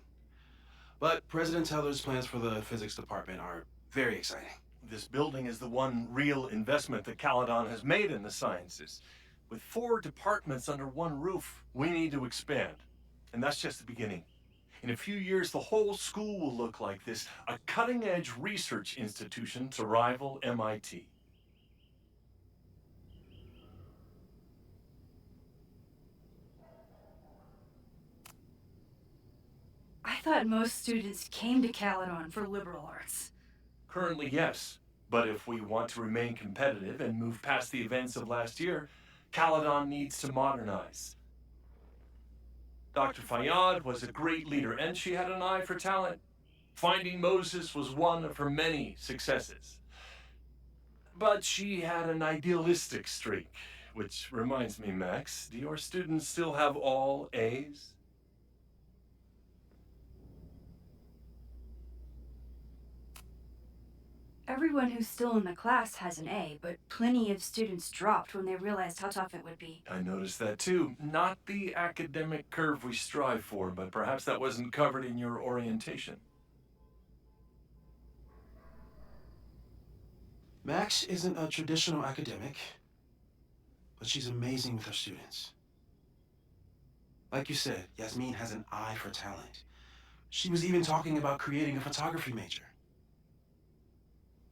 But President Teller's plans for the physics department are very exciting. This building is the one real investment that Caledon has made in the sciences. With 4 departments under one roof, we need to expand. And that's just the beginning. In a few years, the whole school will look like this, a cutting-edge research institution to rival MIT. I thought most students came to Caledon for liberal arts. Currently, yes. But if we want to remain competitive and move past the events of last year, Caledon needs to modernize. Dr. Fayyad was a great leader, and she had an eye for talent. Finding Moses was one of her many successes. But she had an idealistic streak, which reminds me, Max, do your students still have all A's? Everyone who's still in the class has an A, but plenty of students dropped when they realized how tough it would be. I noticed that too. Not the academic curve we strive for, but perhaps that wasn't covered in your orientation. Max isn't a traditional academic, but she's amazing with her students. Like you said, Yasmin has an eye for talent. She was even talking about creating a photography major.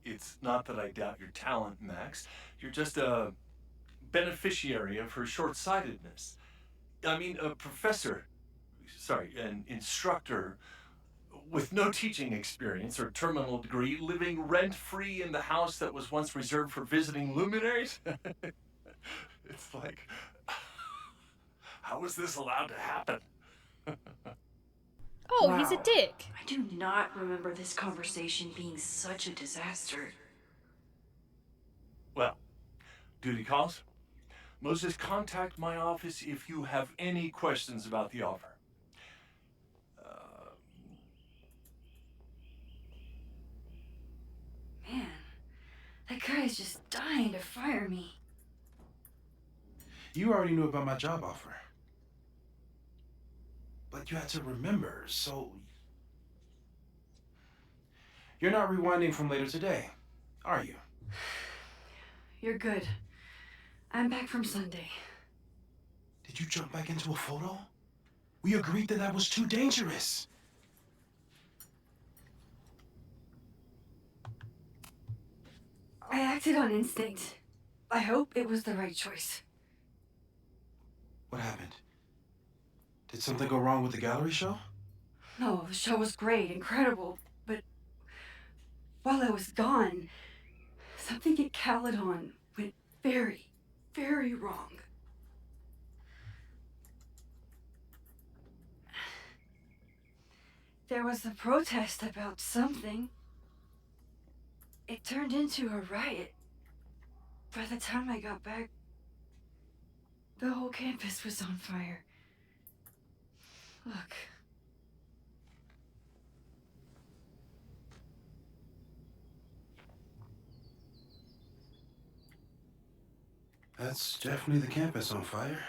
It's not that I doubt your talent, Max. You're just a beneficiary of her short-sightedness. I mean, an instructor with no teaching experience or terminal degree, living rent-free in the house that was once reserved for visiting luminaries? It's like, how was this allowed to happen? Oh, he's a Wow. dick. I do not remember this conversation being such a disaster. Well, duty calls. Moses, contact my office if you have any questions about the offer. Man, that guy is just dying to fire me. You already knew about my job offer. But you had to remember, so... You're not rewinding from later today, are you? You're good. I'm back from Sunday. Did you jump back into a photo? We agreed that that was too dangerous. I acted on instinct. I hope it was the right choice. What happened? Did something go wrong with the gallery show? No, the show was great, incredible, but while I was gone, something at Caledon went very, very wrong. There was a protest about something. It turned into a riot. By the time I got back, the whole campus was on fire. Look. That's definitely the campus on fire.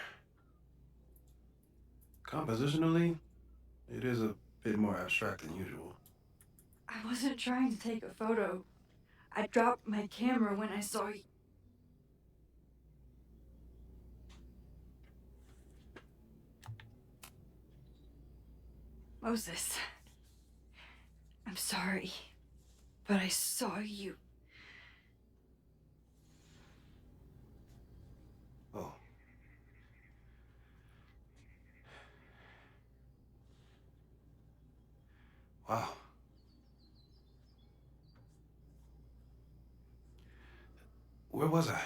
Compositionally, it is a bit more abstract than usual. I wasn't trying to take a photo. I dropped my camera when I saw you. Moses, I'm sorry, but I saw you. Oh. Wow. Where was I?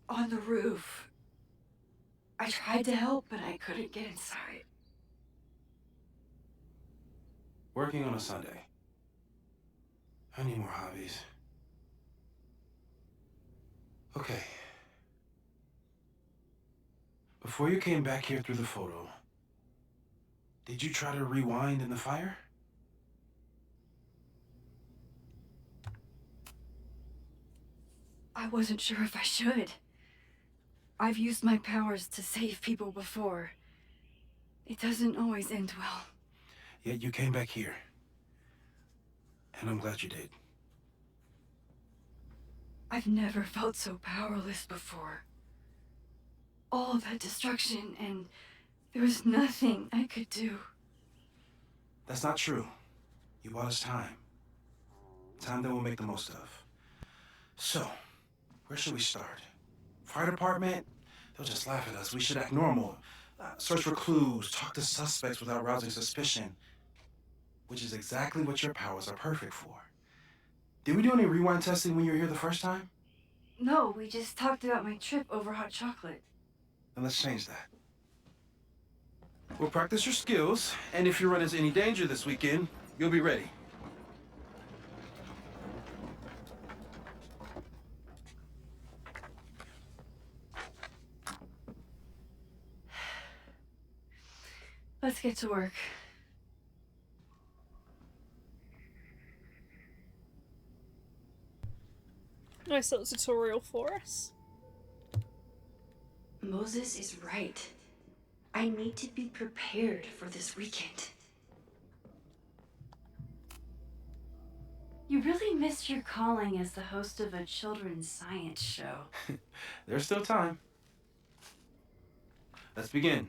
On the roof. I tried to help, but I couldn't get inside. Working on a Sunday. I need more hobbies. Okay. Before you came back here through the photo, did you try to rewind in the fire? I wasn't sure if I should. I've used my powers to save people before. It doesn't always end well. Yet you came back here. And I'm glad you did. I've never felt so powerless before. All that destruction, and there was nothing I could do. That's not true. You bought us time. Time that we'll make the most of. So, where should we start? Fire department? They'll just laugh at us. We should act normal. Search for clues, talk to suspects without rousing suspicion. Which is exactly what your powers are perfect for. Did we do any rewind testing when you were here the first time? No, we just talked about my trip over hot chocolate. Then let's change that. We'll practice your skills, and if you run into any danger this weekend, you'll be ready. Let's get to work. Nice little tutorial for us. Moses is right. I need to be prepared for this weekend. You really missed your calling as the host of a children's science show. There's still time. Let's begin.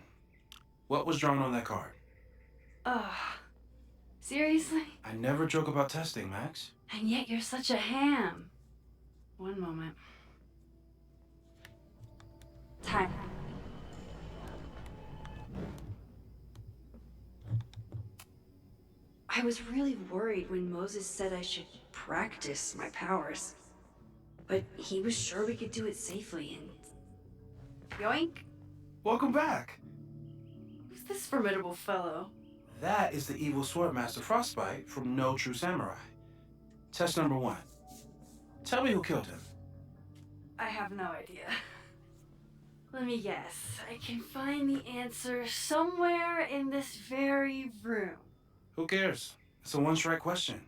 What was drawn on that card? Seriously? I never joke about testing, Max. And yet you're such a ham. One moment. Time. I was really worried when Moses said I should practice my powers. But he was sure we could do it safely and... Yoink! Welcome back. Who's this formidable fellow? That is the evil Swordmaster Frostbite from No True Samurai. Test number 1. Tell me who killed him. I have no idea. Let me guess. I can find the answer somewhere in this very room. Who cares? It's a one-strike question.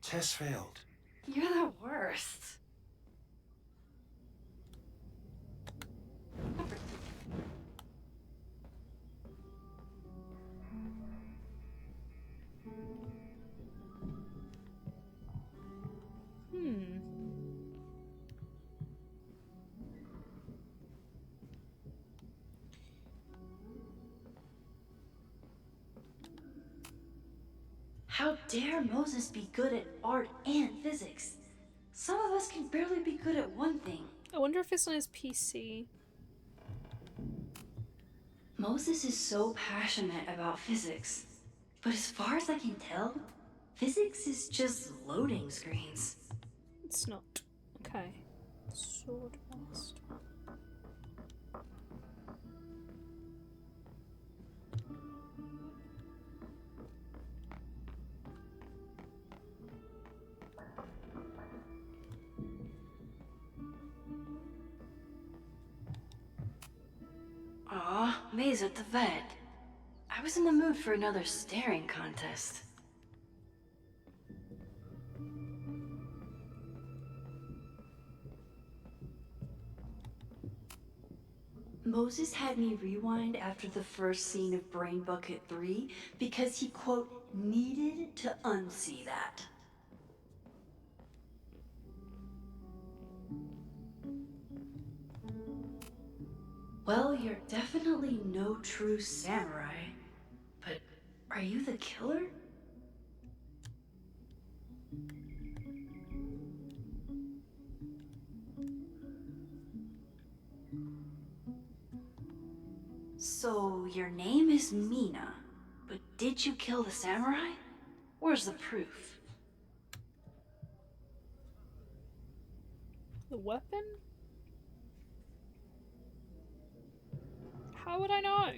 Test failed. You're the worst. How dare Moses be good at art and physics? Some of us can barely be good at one thing. I wonder if it's on his PC. Moses is so passionate about physics, but as far as I can tell, physics is just loading screens. It's not. Okay. Swordmaster. Aw, May's at the vet. I was in the mood for another staring contest. Moses had me rewind after the first scene of Brain Bucket 3 because he, quote, needed to unsee that. Well, you're definitely no true samurai. But are you the killer? So, your name is Mina, but did you kill the samurai? Where's the proof? The weapon? How would I know?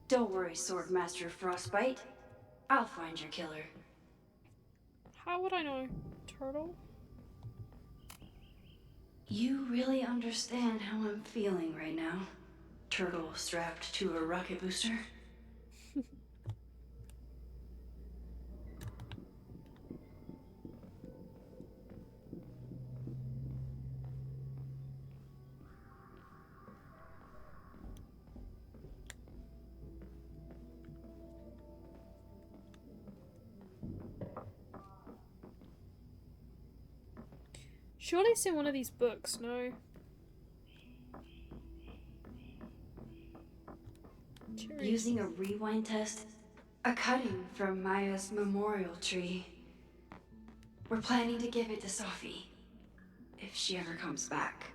Don't worry, Swordmaster Frostbite. I'll find your killer. How would I know? Turtle? You really understand how I'm feeling right now. Turtle strapped to a rocket booster. Surely it's in one of these books, no? Using a rewind test, a cutting from Maya's memorial tree. We're planning to give it to Sophie, if she ever comes back.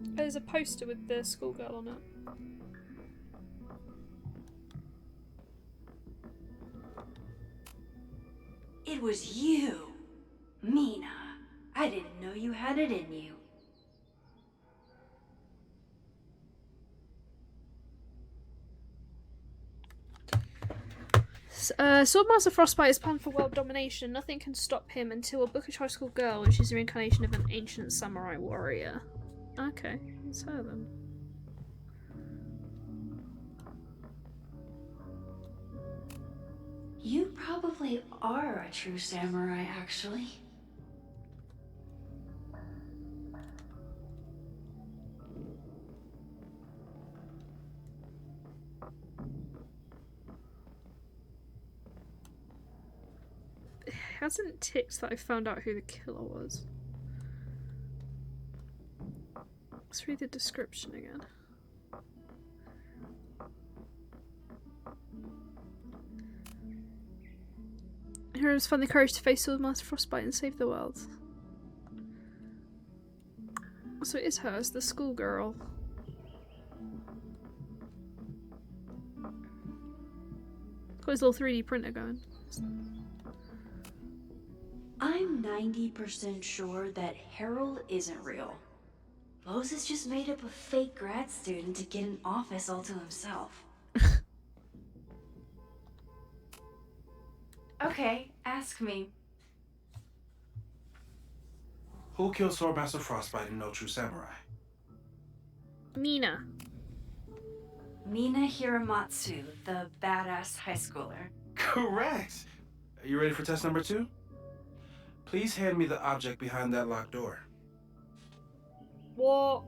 There's a poster with the schoolgirl on it. It was you, Mina. I didn't know you had it in you. Swordmaster Frostbite is planned for world domination. Nothing can stop him until a bookish high school girl, and she's the reincarnation of an ancient samurai warrior. Okay, it's her then. You probably are a true samurai, actually. It hasn't ticked that I found out who the killer was. Let's read the description again. Heroes find the courage to face Swordmaster Frostbite and save the world. So it is her, it's the schoolgirl. Got his little 3D printer going. I'm 90% sure that Harold isn't real. Moses just made up a fake grad student to get an office all to himself. Okay, ask me. Who killed Swordmaster Frostbite in No True Samurai? Mina. Mina Hiramatsu, the badass high schooler. Correct! Are you ready for test number 2? Please hand me the object behind that locked door. What?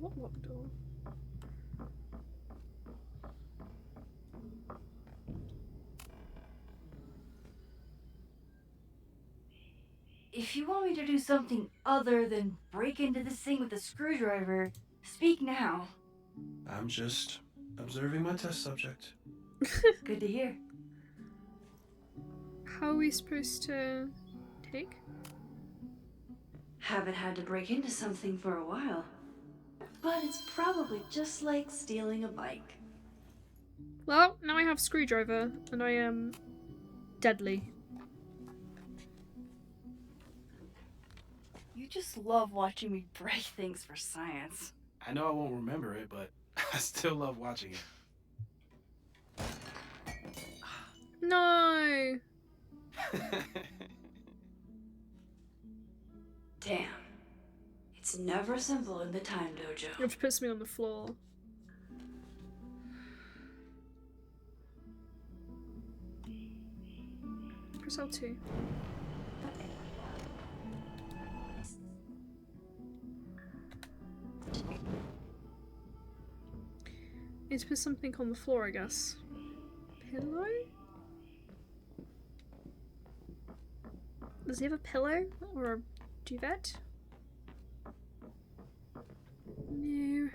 What locked door? If you want me to do something other than break into this thing with a screwdriver, speak now. I'm just observing my test subject. Good to hear. How are we supposed to take? Haven't had to break into something for a while. But it's probably just like stealing a bike. Well, now I have screwdriver, and I am deadly. You just love watching me break things for science. I know I won't remember it, but I still love watching it. No. Damn. It's never simple in the time dojo. Which puts me on the floor. Press L2. Need to put something on the floor, I guess. Pillow? Does he have a pillow? Or a duvet? No.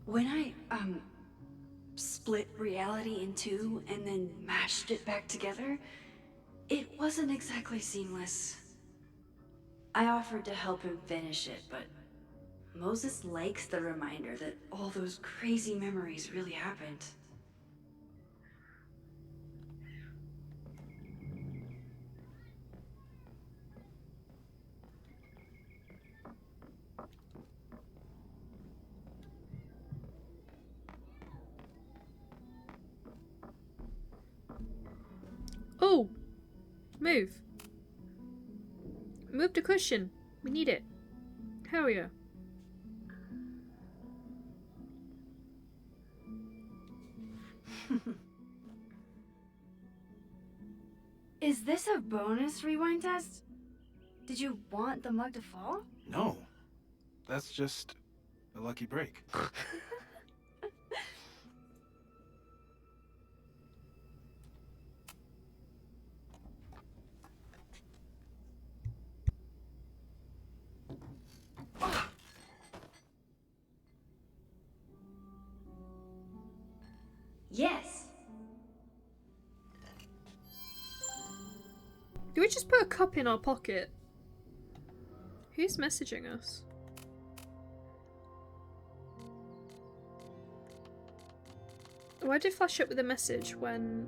When I, split reality in two and then mashed it back together, it wasn't exactly seamless. I offered to help him finish it, but Moses likes the reminder that all those crazy memories really happened. Oh! Move. Move the cushion. We need it. Hell yeah. Is this a bonus rewind test? Did you want the mug to fall? No. That's just a lucky break. Yes. Do we just put a cup in our pocket? Who's messaging us? Why did it flash up with a message when...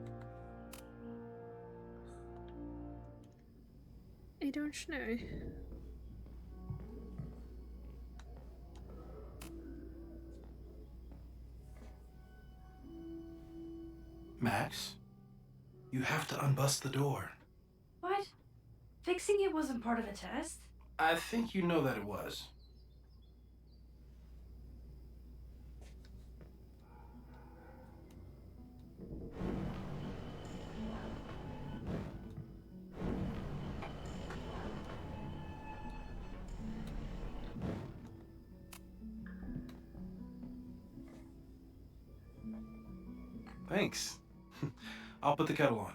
I don't know. Max, you have to unbust the door. What? Fixing it wasn't part of the test? I think you know that it was. Thanks. I'll put the kettle on.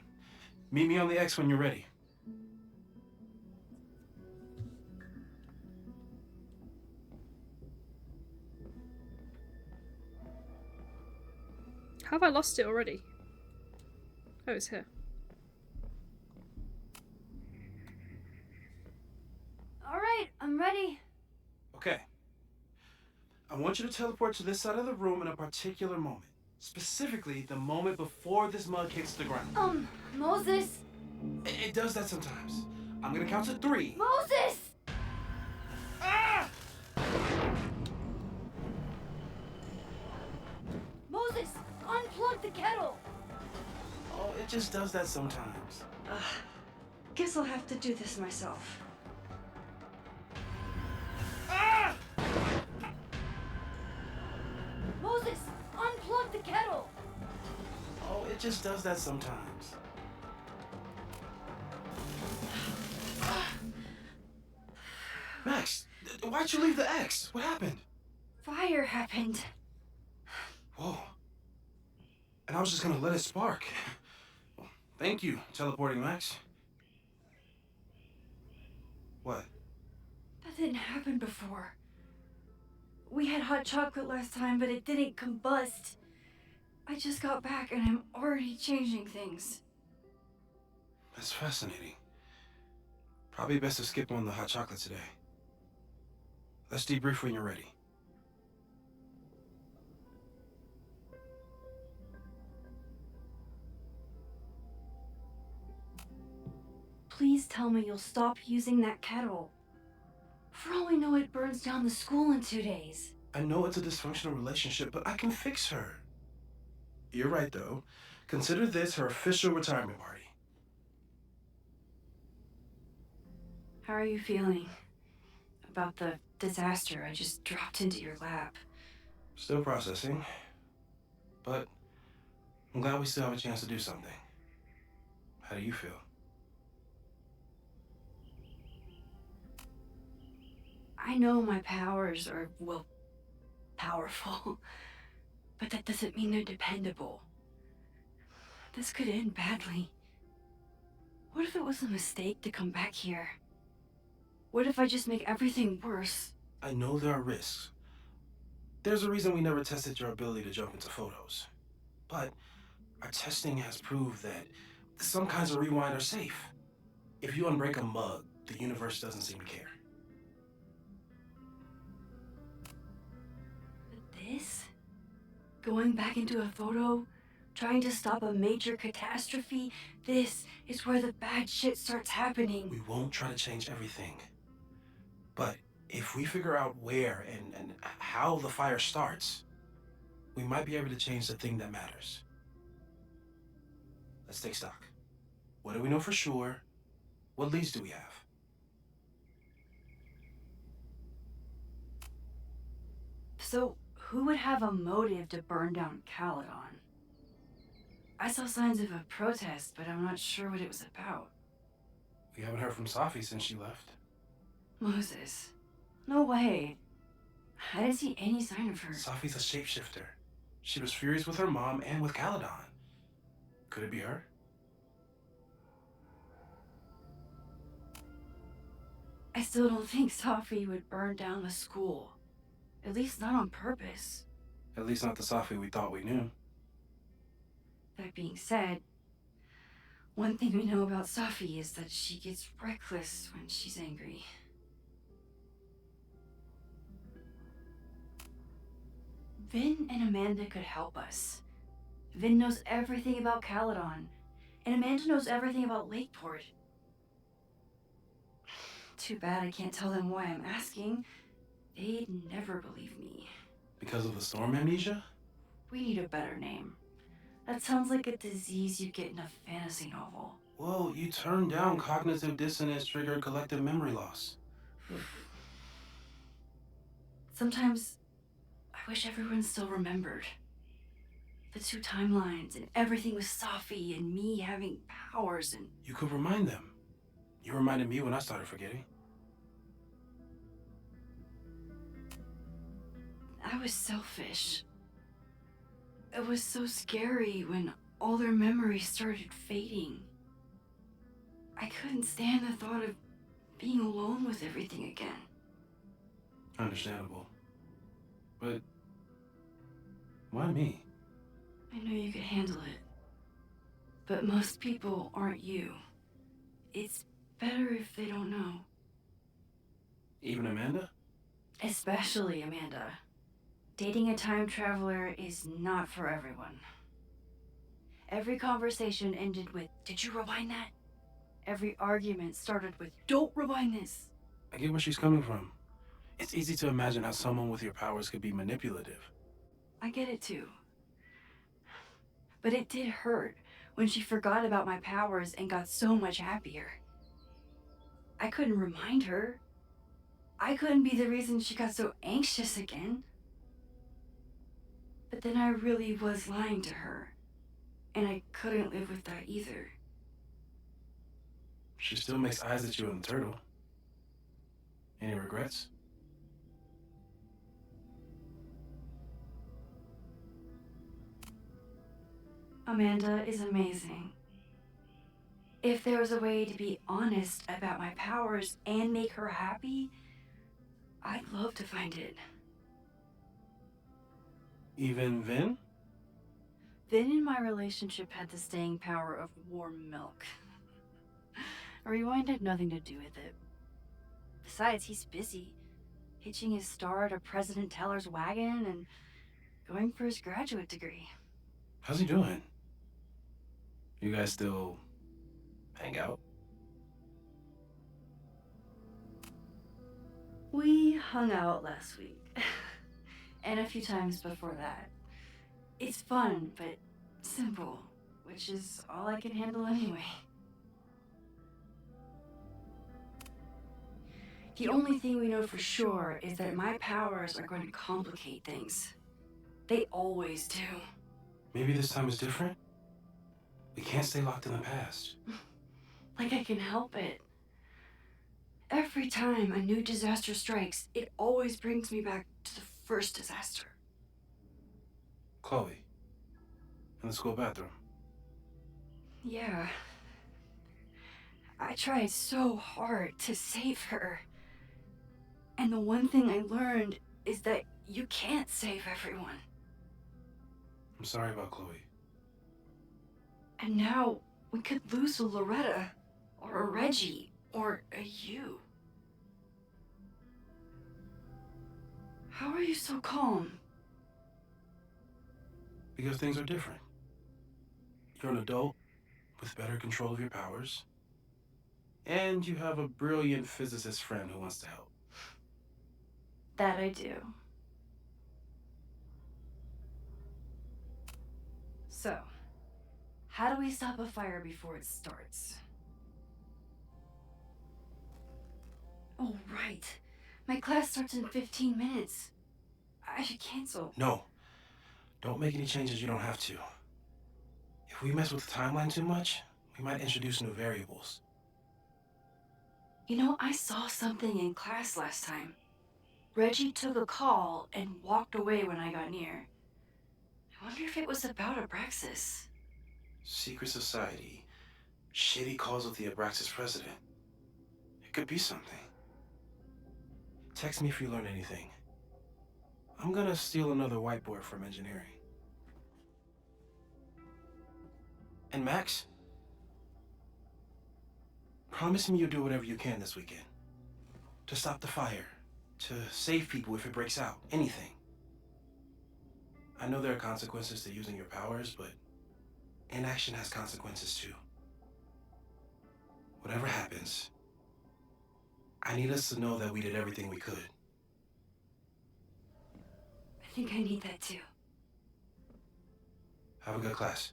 Meet me on the X when you're ready. Have I lost it already? Oh, it's here. Alright, I'm ready. Okay. I want you to teleport to this side of the room in a particular moment. Specifically, the moment before this mug hits the ground. Moses! It does that sometimes. I'm gonna count to 3. Moses! Ah! Moses! Unplug the kettle! Oh, it just does that sometimes. Guess I'll have to do this myself. Ah! Moses! Unplug the kettle! Oh, it just does that sometimes. Max, why'd you leave the X? What happened? Fire happened. Whoa. And I was just gonna let it spark. Well, thank you, teleporting Max. What? That didn't happen before. We had hot chocolate last time, but it didn't combust. I just got back and I'm already changing things. That's fascinating. Probably best to skip on the hot chocolate today. Let's debrief when you're ready. Please tell me you'll stop using that kettle. For all we know, it burns down the school in 2 days. I know it's a dysfunctional relationship, but I can fix her. You're right, though. Consider this her official retirement party. How are you feeling about the disaster I just dropped into your lap? Still processing. But I'm glad we still have a chance to do something. How do you feel? I know my powers are, well, powerful. But that doesn't mean they're dependable. This could end badly. What if it was a mistake to come back here? What if I just make everything worse? I know there are risks. There's a reason we never tested your ability to jump into photos. But our testing has proved that some kinds of rewind are safe. If you unbreak a mug, the universe doesn't seem to care. But this? Going back into a photo? Trying to stop a major catastrophe? This is where the bad shit starts happening. We won't try to change everything. But if we figure out where and how the fire starts, we might be able to change the thing that matters. Let's take stock. What do we know for sure? What leads do we have? So, who would have a motive to burn down Caledon? I saw signs of a protest, but I'm not sure what it was about. We haven't heard from Safi since she left. Moses. No way. I didn't see any sign of her. Safi's a shapeshifter. She was furious with her mom and with Caledon. Could it be her? I still don't think Safi would burn down the school. At least not on purpose. At least not the Safi we thought we knew. That being said, one thing we know about Safi is that she gets reckless when she's angry. Vin and Amanda could help us. Vin knows everything about Caledon, and Amanda knows everything about Lakeport. Too bad I can't tell them why I'm asking. They'd never believe me. Because of the storm amnesia? We need a better name. That sounds like a disease you get in a fantasy novel. Whoa, you turned down cognitive dissonance triggered collective memory loss. Sometimes I wish everyone still remembered. The 2 timelines and everything with Safi and me having powers and... You could remind them. You reminded me when I started forgetting. I was selfish. It was so scary when all their memories started fading. I couldn't stand the thought of being alone with everything again. Understandable. But why me? I know you could handle it. But most people aren't you. It's better if they don't know. Even Amanda? Especially Amanda. Dating a time traveler is not for everyone. Every conversation ended with, "Did you rewind that?" Every argument started with, "Don't rewind this." I get where she's coming from. It's easy to imagine how someone with your powers could be manipulative. I get it too. But it did hurt when she forgot about my powers and got so much happier. I couldn't remind her. I couldn't be the reason she got so anxious again. But then I really was lying to her, and I couldn't live with that either. She still makes eyes at you and the turtle. Any regrets? Amanda is amazing. If there was a way to be honest about my powers and make her happy, I'd love to find it. Even Vin? Vin in my relationship had the staying power of warm milk. A rewind had nothing to do with it. Besides, he's busy, hitching his star to President Teller's wagon and going for his graduate degree. How's he doing? You guys still hang out? We hung out last week. And a few times before that. It's fun, but simple, which is all I can handle anyway. The only thing we know for sure is that my powers are going to complicate things. They always do. Maybe this time is different? We can't stay locked in the past. Like I can help it. Every time a new disaster strikes, it always brings me back to the first disaster. Chloe, in the school bathroom. Yeah. I tried so hard to save her. And the one thing I learned is that you can't save everyone. I'm sorry about Chloe. And now we could lose a Loretta, or a Reggie, or a you. How are you so calm? Because things are different. You're an adult with better control of your powers. And you have a brilliant physicist friend who wants to help. That I do. So, how do we stop a fire before it starts? Oh, right. My class starts in 15 minutes. I should cancel. No. Don't make any changes you don't have to. If we mess with the timeline too much, we might introduce new variables. You know, I saw something in class last time. Reggie took a call and walked away when I got near. I wonder if it was about Abraxas. Secret society. Shitty calls with the Abraxas president. It could be something. Text me if you learn anything. I'm gonna steal another whiteboard from engineering. And Max? Promise me you'll do whatever you can this weekend. To stop the fire. To save people if it breaks out. Anything. I know there are consequences to using your powers, but inaction has consequences too. Whatever happens, I need us to know that we did everything we could. I think I need that too. Have a good class.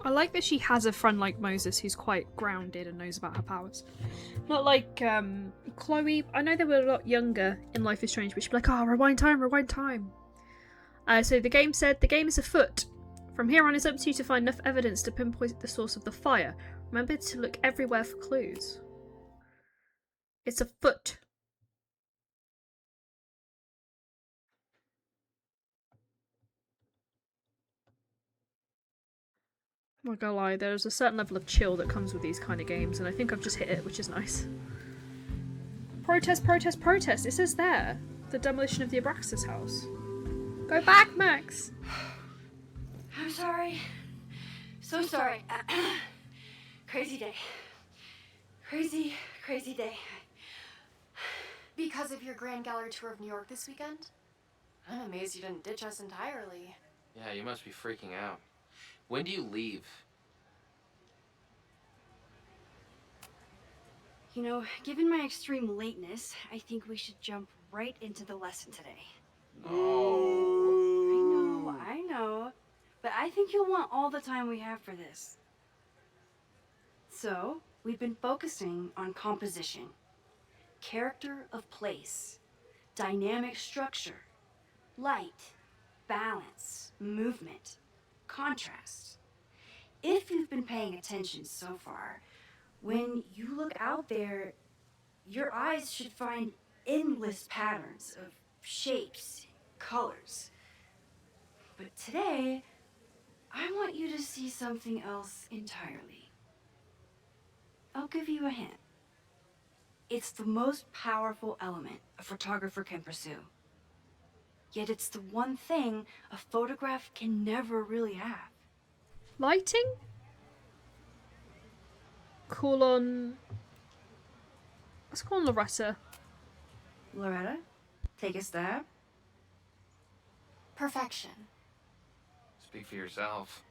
I like that she has a friend like Moses who's quite grounded and knows about her powers. Not like Chloe. I know they were a lot younger in Life is Strange, but she'd be like, "Oh, rewind time, rewind time." So the game said the game is afoot. From here on, it's up to you to find enough evidence to pinpoint the source of the fire. Remember to look everywhere for clues. It's afoot. I'm not gonna lie, there's a certain level of chill that comes with these kind of games, and I think I've just hit it, which is nice. Protest, protest, protest! It says there. The demolition of the Abraxas house. Go back, Max! I'm sorry. So sorry. Crazy day. Crazy, crazy day. Because of your Grand Gallery tour of New York this weekend? I'm amazed you didn't ditch us entirely. Yeah, you must be freaking out. When do you leave? You know, given my extreme lateness, I think we should jump right into the lesson today. No. I know. But I think you'll want all the time we have for this. So, we've been focusing on composition, character of place, dynamic structure, light, balance, movement, contrast. If you've been paying attention so far, when you look out there, your eyes should find endless patterns of shapes, colors. But today, I want you to see something else entirely. I'll give you a hint. It's the most powerful element a photographer can pursue. Yet it's the one thing a photograph can never really have. Lighting? Call on... Let's call on Loretta. Loretta, take a stab. Perfection. Speak for yourself.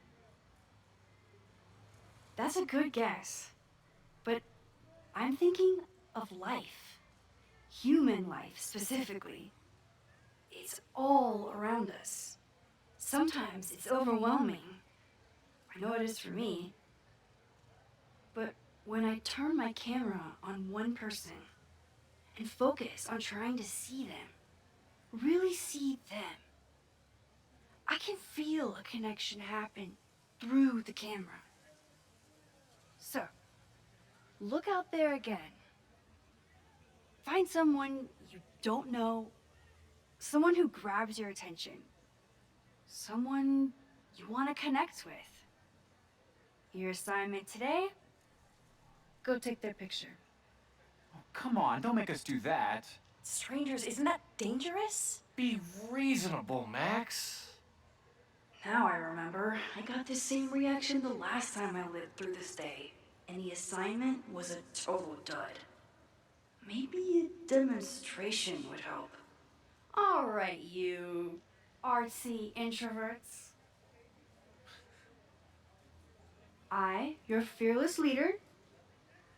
That's a good guess. But I'm thinking of life. Human life, specifically. It's all around us. Sometimes it's overwhelming. I know it is for me. But when I turn my camera on one person and focus on trying to see them, really see them, I can feel a connection happen through the camera. So, look out there again. Find someone you don't know, someone who grabs your attention, someone you want to connect with. Your assignment today? Go take their picture. Oh, come on, don't make us do that. Strangers, isn't that dangerous? Be reasonable, Max. Now I remember. I got the same reaction the last time I lived through this day, and the assignment was a total dud. Maybe a demonstration would help. All right, you artsy introverts. I, your fearless leader,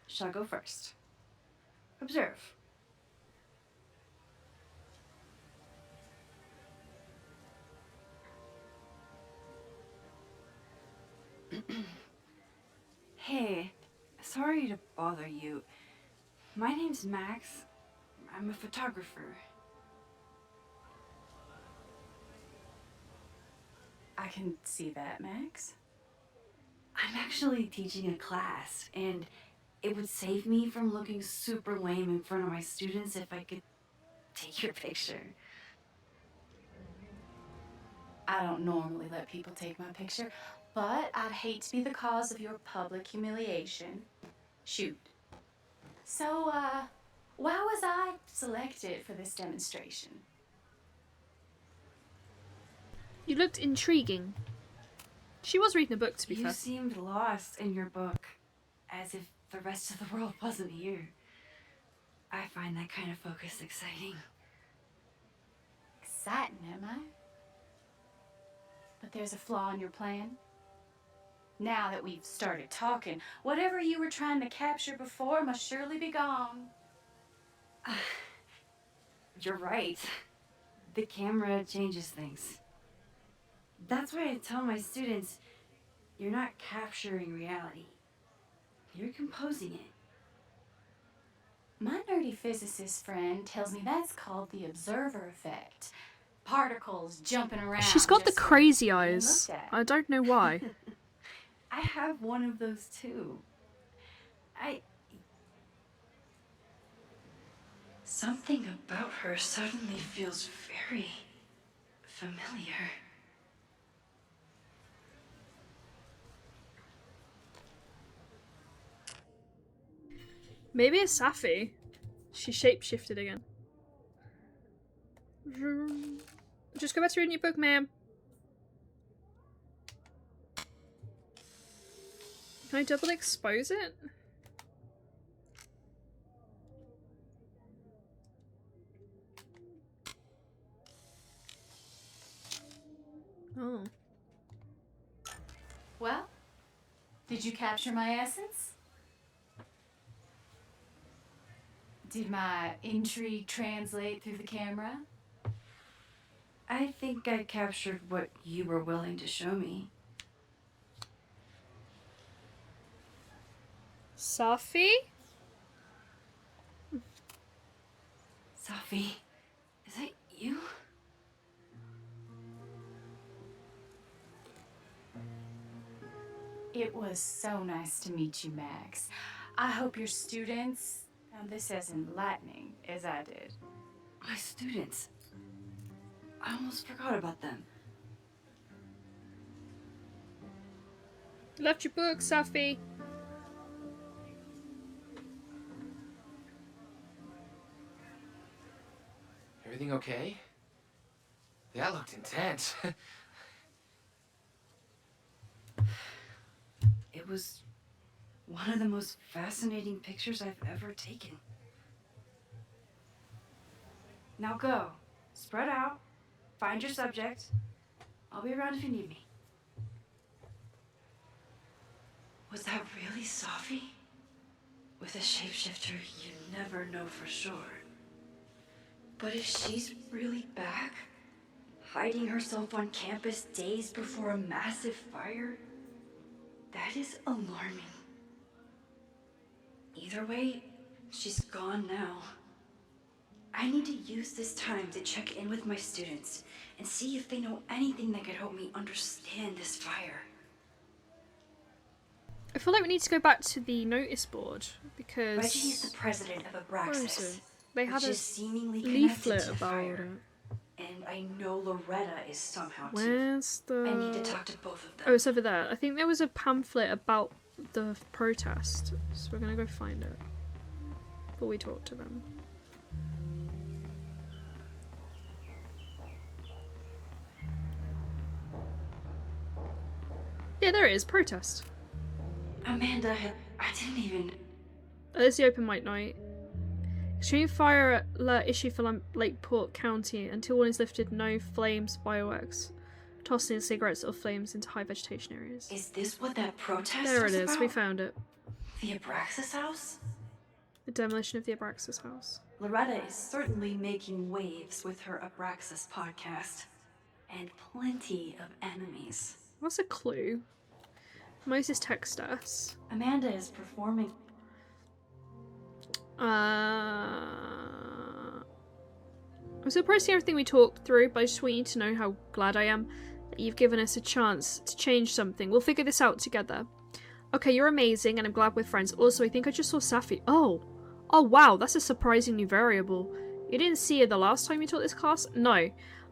shall go first. Observe. Hey, sorry to bother you. My name's Max. I'm a photographer. I can see that, Max. I'm actually teaching a class, and it would save me from looking super lame in front of my students if I could take your picture. I don't normally let people take my picture, but I'd hate to be the cause of your public humiliation. Shoot. So, why was I selected for this demonstration? You looked intriguing. She was reading a book, to be You fair. seemed lost in your book, as if the rest of the world wasn't here. I find that kind of focus exciting. Exciting, am I? But there's a flaw in your plan. Now that we've started talking, whatever you were trying to capture before must surely be gone. You're right. The camera changes things. That's why I tell my students, you're not capturing reality. You're composing it. My nerdy physicist friend tells me that's called the observer effect. Particles jumping around. She's got the just crazy being eyes. looked at. I don't know why. I have one of those too. Something about her suddenly feels very familiar. Maybe it's Safi. She shapeshifted again. Just go back to reading your book, ma'am. Can I double expose it? Oh. Well, did you capture my essence? Did my intrigue translate through the camera? I think I captured what you were willing to show me. Safi? Safi, is that you? It was so nice to meet you, Max. I hope your students found this as enlightening as I did. My students. I almost forgot about them. Left your book, Safi. Everything okay? That looked intense. It was one of the most fascinating pictures I've ever taken. Now go. Spread out. Find your subject. I'll be around if you need me. Was that really Safi? With a shapeshifter, you never know for sure. But if she's really back, hiding herself on campus days before a massive fire, that is alarming. Either way, she's gone now. I need to use this time to check in with my students and see if they know anything that could help me understand this fire. I feel like we need to go back to the notice board because Reggie is the president of Where is Abraxas, it? They had which a is seemingly leaflet connected to the about fire. it. And I know Loretta is somehow Where's too. the... I need to talk to both of them. Oh, it's over there. I think there was a pamphlet about the protest, so we're gonna go find it before we talk to them. Yeah, there it is. Protest. Amanda I didn't even... There's the open mic night. Extreme fire alert issue for Lakeport County. Until one is lifted, no flames, fireworks. Tossing cigarettes or flames into high vegetation areas. Is this what that protest There was it is. about? We found it. The Abraxas house? The demolition of the Abraxas house. Loretta is certainly making waves with her Abraxas podcast. And plenty of enemies. What's a clue? Moses texted us. Amanda is performing... I'm surprised at everything we talked through, but I just want you to know how glad I am that you've given us a chance to change something. We'll figure this out together. Okay, you're amazing, and I'm glad we're friends. Also, I think I just saw Safi. Oh wow, that's a surprising new variable. You didn't see her the last time you taught this class? No.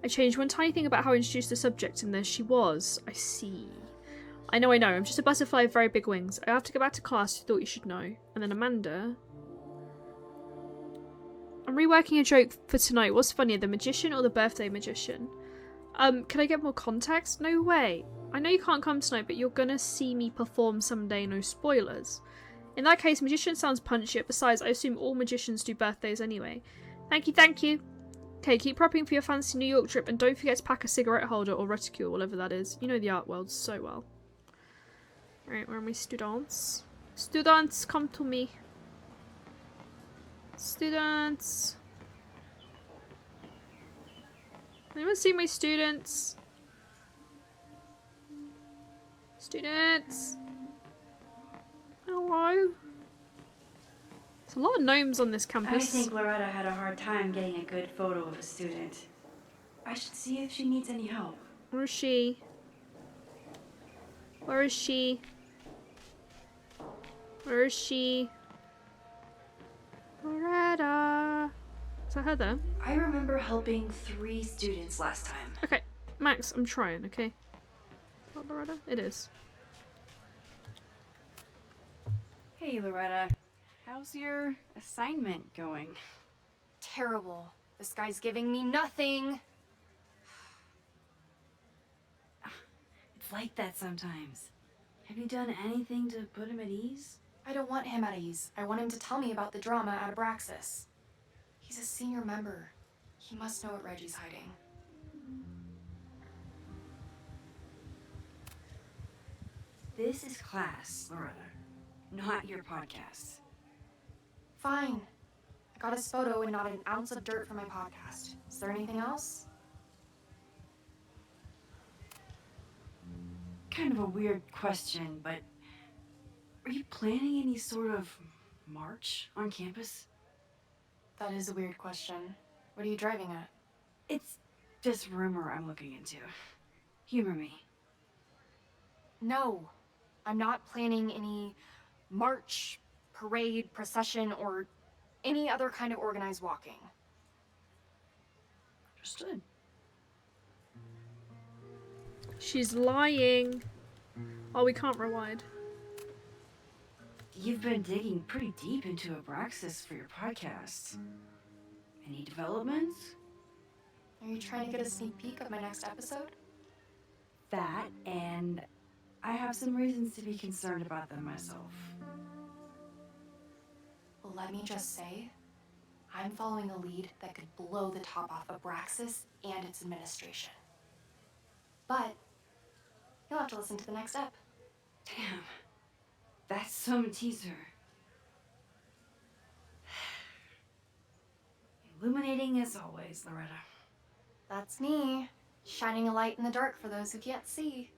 I changed one tiny thing about how I introduced the subject, and there she was. I see. I know. I'm just a butterfly with very big wings. I have to go back to class, you thought you should know. And then Amanda... I'm reworking a joke for tonight. What's funnier, the magician or the birthday magician? Can I get more context? No way. I know you can't come tonight, but you're gonna see me perform someday, no spoilers. In that case, magician sounds punchier. Besides, I assume all magicians do birthdays anyway. Thank you. Okay, keep prepping for your fancy New York trip, and don't forget to pack a cigarette holder or reticule, whatever that is. You know the art world so well. Right, where are my students? Students, come to me. Students. Anyone see my students? Students. Hello. There's a lot of gnomes on this I campus. think Loretta had a hard time getting a good photo of a student. I should see if she needs any help. Where is she? Where is she? Where is she? Loretta. Is that her there? I remember helping 3 students last time. Okay, Max, I'm trying, okay? Not Loretta? It is. Hey, Loretta. How's your assignment going? Terrible. This guy's giving me nothing. It's like that sometimes. Have you done anything to put him at ease? I don't want him at ease. I want him to tell me about the drama at Abraxas. He's a senior member. He must know what Reggie's hiding. This is class, Loretta, not your podcast. Fine. I got his photo and not an ounce of dirt for my podcast. Is there anything else? Kind of a weird question, but are you planning any sort of march on campus? That is a weird question. What are you driving at? It's just rumor I'm looking into. Humor me. No, I'm not planning any march, parade, procession, or any other kind of organized walking. Understood. She's lying. Oh, we can't rewind. You've been digging pretty deep into Abraxas for your podcast. Any developments? Are you trying to get a sneak peek of my next episode? That, and I have some reasons to be concerned about them myself. Well, let me just say, I'm following a lead that could blow the top off Abraxas and its administration. But you'll have to listen to the next ep. Damn, that's some teaser. Illuminating as always, Loretta. That's me, shining a light in the dark for those who can't see.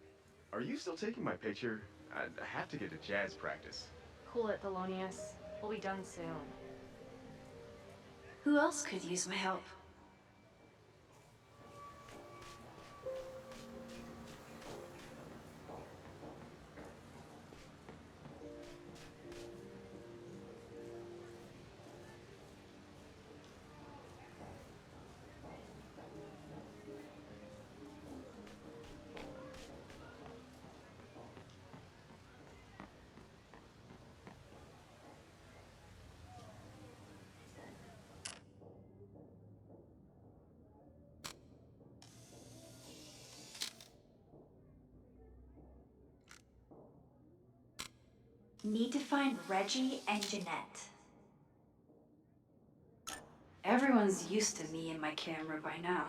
Are you still taking my picture? I have to get to jazz practice. Cool it, Thelonious. We'll be done soon. Who else could use my help? Need to find Reggie and Jeanette. Everyone's used to me and my camera by now.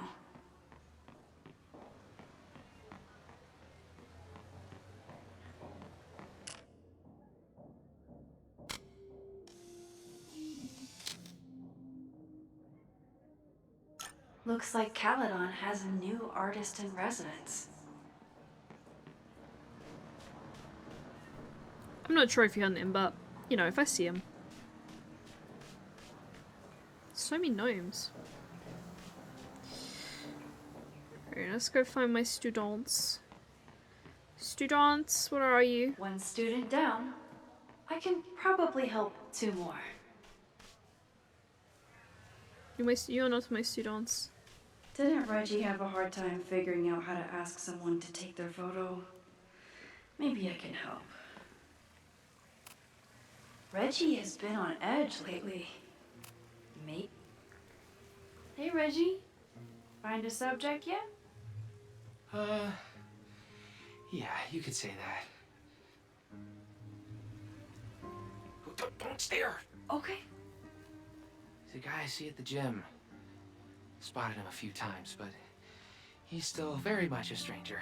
Looks like Caledon has a new artist in residence. I'm not sure if you hunt him, but, you know, if I see him. So many gnomes. Alright, let's go find my students. Students, where are you? One student down. I can probably help two more. You're not my students. Didn't Reggie have a hard time figuring out how to ask someone to take their photo? Maybe I can help. Reggie has been on edge lately. Mate? Hey, Reggie. Find a subject yet? Yeah, you could say that. Don't stare! Okay. He's a guy I see at the gym. Spotted him a few times, but he's still very much a stranger.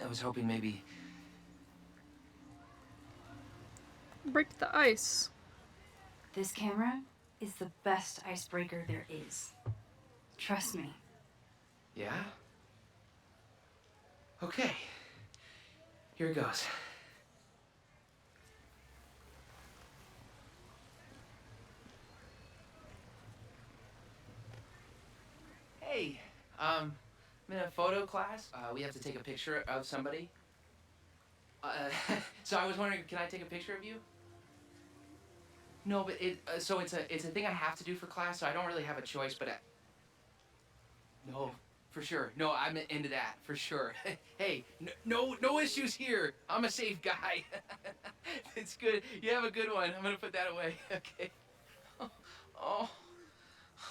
I was hoping maybe... Break the ice. This camera is the best icebreaker there is. Trust me. Yeah? Okay. Here it goes. Hey, I'm in a photo class. We have to take a picture of somebody. So I was wondering, can I take a picture of you? No, but it's a thing I have to do for class, so I don't really have a choice, but no, for sure. No, I'm into that, for sure. Hey, no issues here. I'm a safe guy. It's good. You have a good one. I'm gonna put that away. Okay. Oh.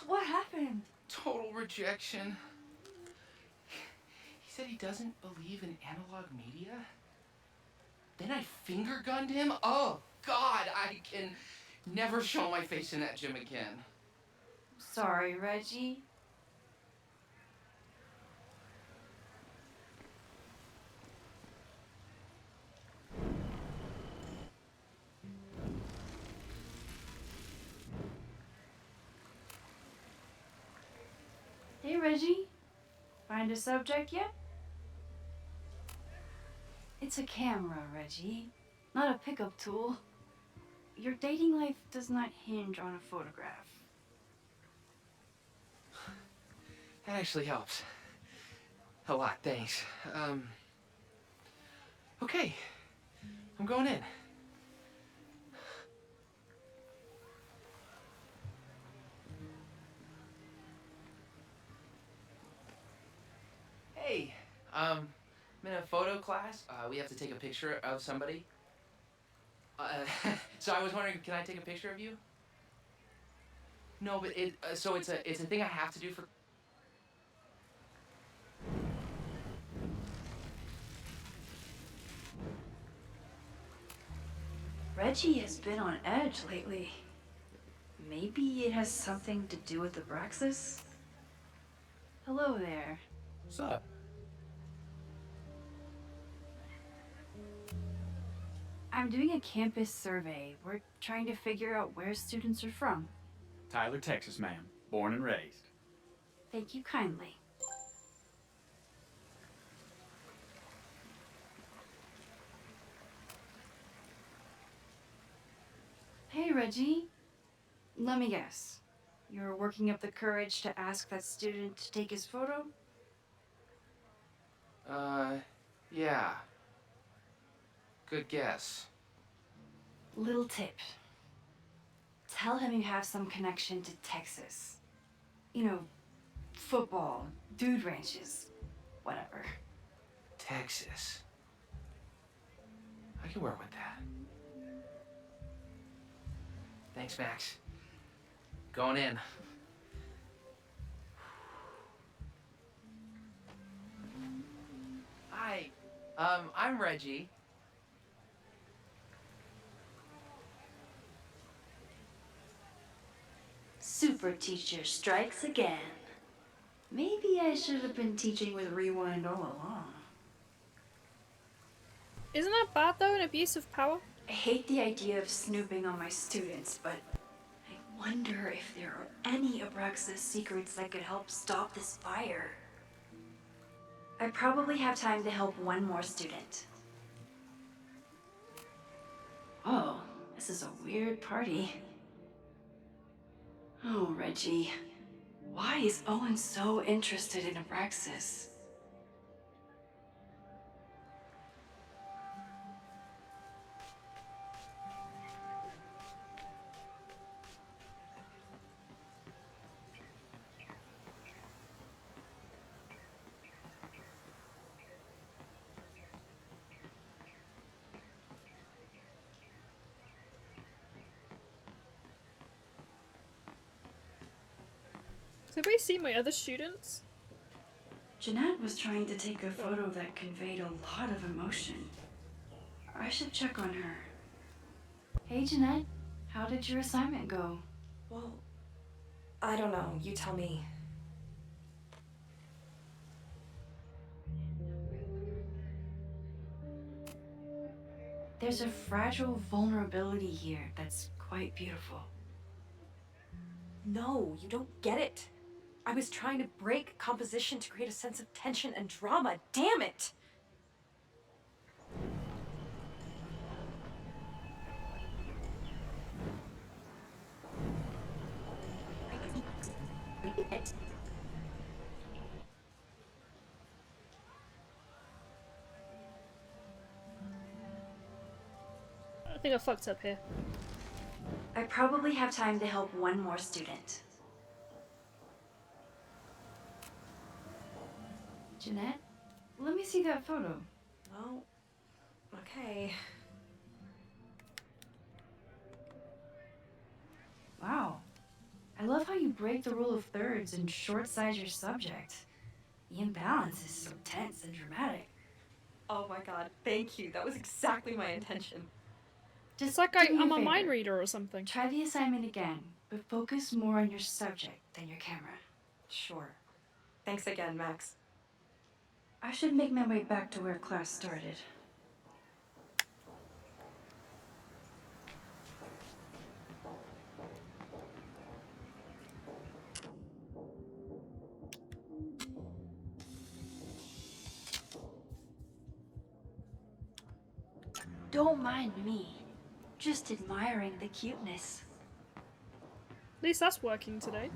What happened? Total rejection. He said he doesn't believe in analog media. Then I finger gunned him? Oh, God, I can never show my face in that gym again. Sorry, Reggie. Hey, Reggie. Find a subject yet? It's a camera, Reggie, not a pickup tool. Your dating life does not hinge on a photograph. That actually helps. A lot, thanks. Okay. I'm going in. Hey, I'm in a photo class. We have to take a picture of somebody. So I was wondering, can I take a picture of you? No, but so it's a thing I have to do for. Reggie has been on edge lately. Maybe it has something to do with the Braxis? Hello there. What's up? I'm doing a campus survey. We're trying to figure out where students are from. Tyler, Texas, ma'am. Born and raised. Thank you kindly. Hey, Reggie. Let me guess. You're working up the courage to ask that student to take his photo? Yeah. Good guess. Little tip. Tell him you have some connection to Texas. You know, football, dude ranches, whatever. Texas. I can work with that. Thanks, Max. Going in. Hi. I'm Reggie. Super teacher strikes again. Maybe I should have been teaching with Rewind all along. Isn't that bad though, an abuse of power? I hate the idea of snooping on my students, but I wonder if there are any Abraxas secrets that could help stop this fire. I probably have time to help one more student. Oh, this is a weird party. Oh, Reggie. Why is Owen so interested in Abraxas? Have we seen my other students? Jeanette was trying to take a photo that conveyed a lot of emotion. I should check on her. Hey, Jeanette. How did your assignment go? Well, I don't know. You tell me. There's a fragile vulnerability here that's quite beautiful. No, you don't get it. I was trying to break composition to create a sense of tension and drama. Damn it! I think I fucked up here. I probably have time to help one more student. Jeanette, let me see that photo. Oh, okay. Wow. I love how you break the rule of thirds and short-size your subject. The imbalance is so tense and dramatic. Oh my god, thank you. That was exactly my intention. Just It's like do me I'm a favor. mind reader or something. Try the assignment again, but focus more on your subject than your camera. Sure. Thanks again, Max. I should make my way back to where class started. Don't mind me. Just admiring the cuteness. At least that's working today.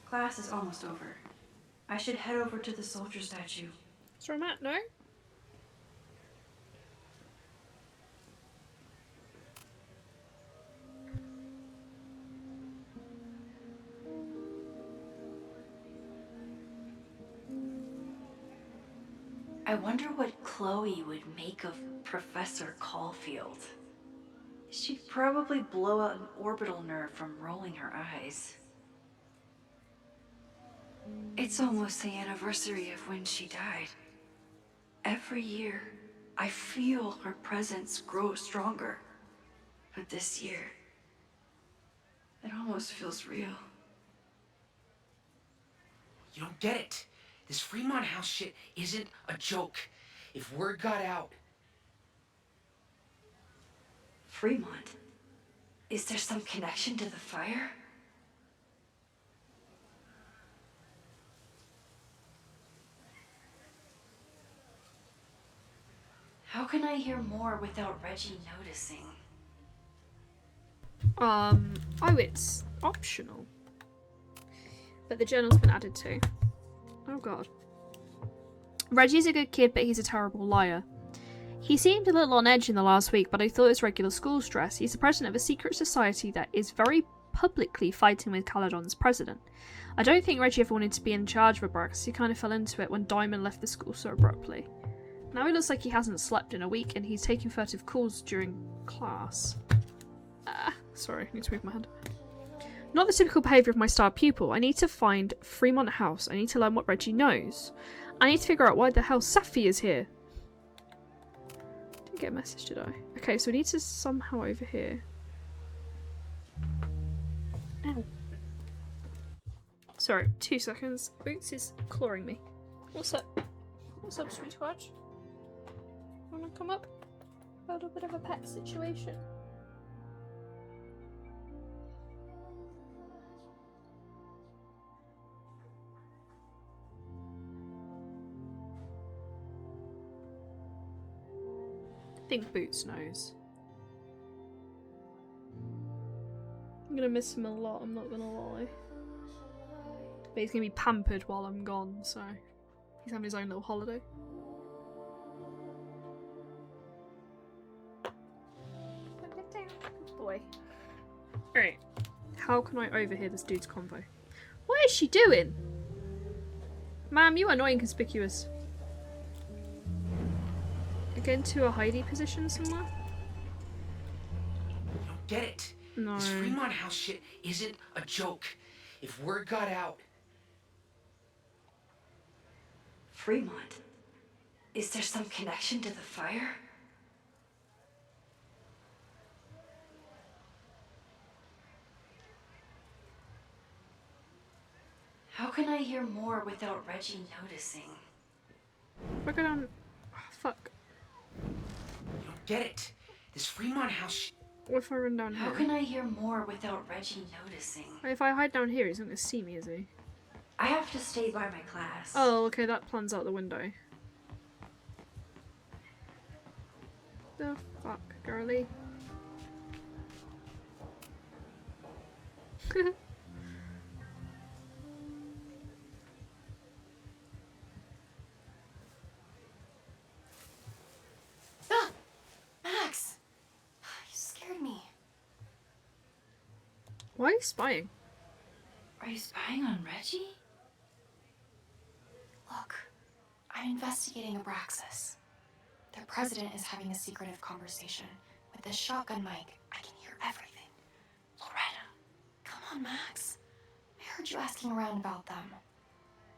Class is almost over. I should head over to the soldier statue. Sorry, Matt, no? I wonder what Chloe would make of Professor Caulfield. She'd probably blow out an orbital nerve from rolling her eyes. It's almost the anniversary of when she died. Every year, I feel her presence grow stronger. But this year, it almost feels real. You don't get it. This Fremont House shit isn't a joke. If word got out... Fremont? Is there some connection to the fire? How can I hear more without Reggie noticing? Oh, it's optional. But the journal's been added to. Oh god. Reggie's a good kid, but he's a terrible liar. He seemed a little on edge in the last week, but I thought it was regular school stress. He's the president of a secret society that is very publicly fighting with Caledon's president. I don't think Reggie ever wanted to be in charge of Abraxas. He kind of fell into it when Diamond left the school so abruptly. Now he looks like he hasn't slept in a week, and he's taking furtive calls during class. Sorry, I need to move my hand. Not the typical behaviour of my star pupil. I need to find Fremont House. I need to learn what Reggie knows. I need to figure out why the hell Safi is here. Didn't get a message, did I? Okay, so we need to somehow over here. Ow. Sorry, 2 seconds. Boots is clawing me. What's up? What's up, sweet scratch? Wanna come up? A little bit of a pet situation. I think Boots knows. I'm gonna miss him a lot, I'm not gonna lie. But he's gonna be pampered while I'm gone, so he's having his own little holiday. Good boy. Alright. How can I overhear this dude's convo? What is she doing? Ma'am, you are not inconspicuous. Get into a hidey position somewhere? You don't get it. No. This Fremont House shit isn't a joke. If word got out... Fremont? Is there some connection to the fire? How can I hear more without Reggie noticing? If I go down... Oh, fuck. You don't get it. This Fremont House What if I run down here? How can I hear more without Reggie noticing? If I hide down here, he's not going to see me, is he? I have to stay by my class. Oh, okay, that plan's out the window. The fuck, girly? Ah! Max! You scared me. Why are you spying? Are you spying on Reggie? Look, I'm investigating Abraxas. Their president is having a secretive conversation. With this shotgun mic, I can hear everything. Loretta, come on, Max. I heard you asking around about them.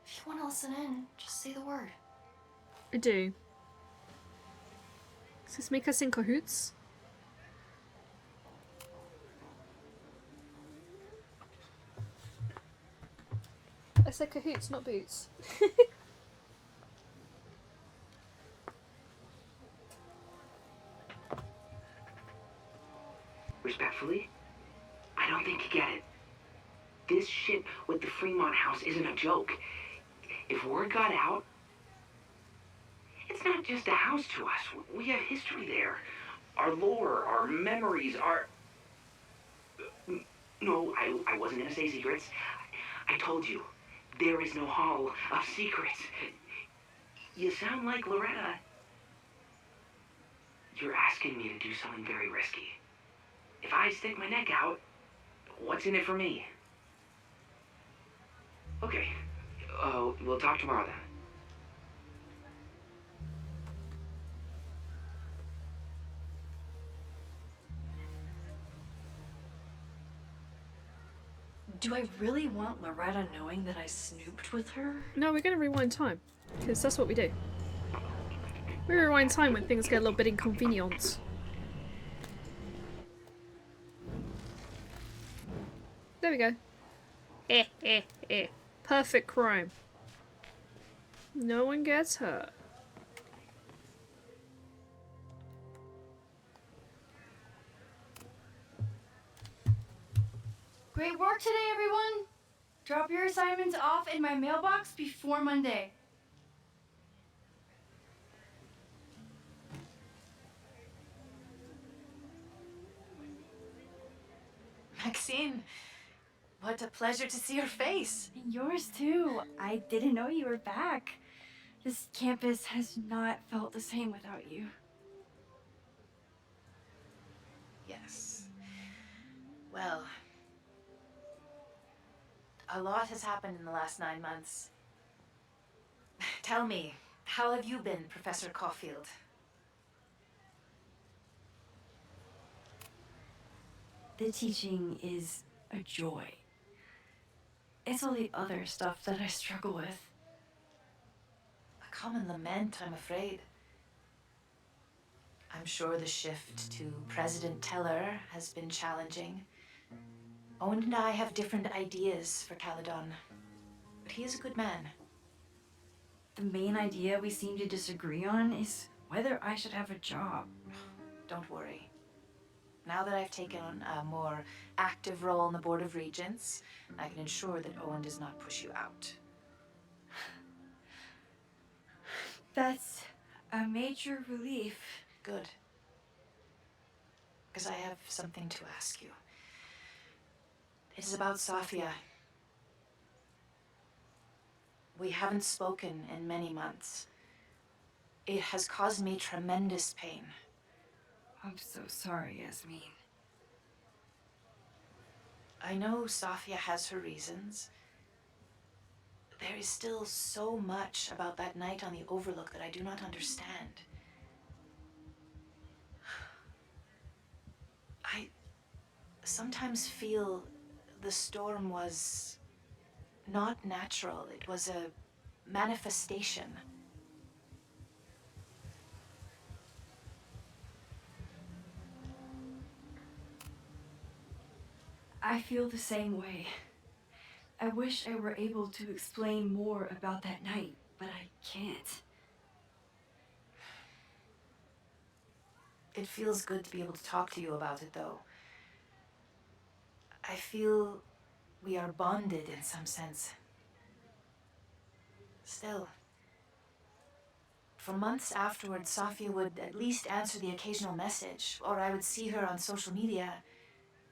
If you want to listen in, just say the word. I do. Does this make us in cahoots? I said cahoots, not boots. Respectfully, I don't think you get it. This shit with the Fremont house isn't a joke. If word got out, it's not just a house to us. We have history there. Our lore, our memories, our... No, I wasn't gonna say secrets. I told you, there is no hall of secrets. You sound like Loretta. You're asking me to do something very risky. If I stick my neck out, what's in it for me? Okay, we'll talk tomorrow then. Do I really want Loretta knowing that I snooped with her? No, we're gonna rewind time. Because that's what we do. We rewind time when things get a little bit inconvenient. There we go. Perfect crime. No one gets hurt. Great work today, everyone! Drop your assignments off in my mailbox before Monday. Maxine, what a pleasure to see your face. Yours too. I didn't know you were back. This campus has not felt the same without you. Yes. Well, a lot has happened in the last 9 months. Tell me, how have you been, Professor Caulfield? The teaching is a joy. It's all the other stuff that I struggle with. A common lament, I'm afraid. I'm sure the shift to President Teller has been challenging. Owen and I have different ideas for Caledon, but he is a good man. The main idea we seem to disagree on is whether I should have a job. Don't worry. Now that I've taken on a more active role in the Board of Regents, I can ensure that Owen does not push you out. That's a major relief. Good. Because I have something to ask you. It is about Safia. We haven't spoken in many months. It has caused me tremendous pain. I'm so sorry, Yasmin. I know Safia has her reasons. There is still so much about that night on the Overlook that I do not understand. I sometimes feel the storm was not natural. It was a manifestation. I feel the same way. I wish I were able to explain more about that night, but I can't. It feels good to be able to talk to you about it, though. I feel we are bonded in some sense. Still, for months afterwards, Safia would at least answer the occasional message, or I would see her on social media.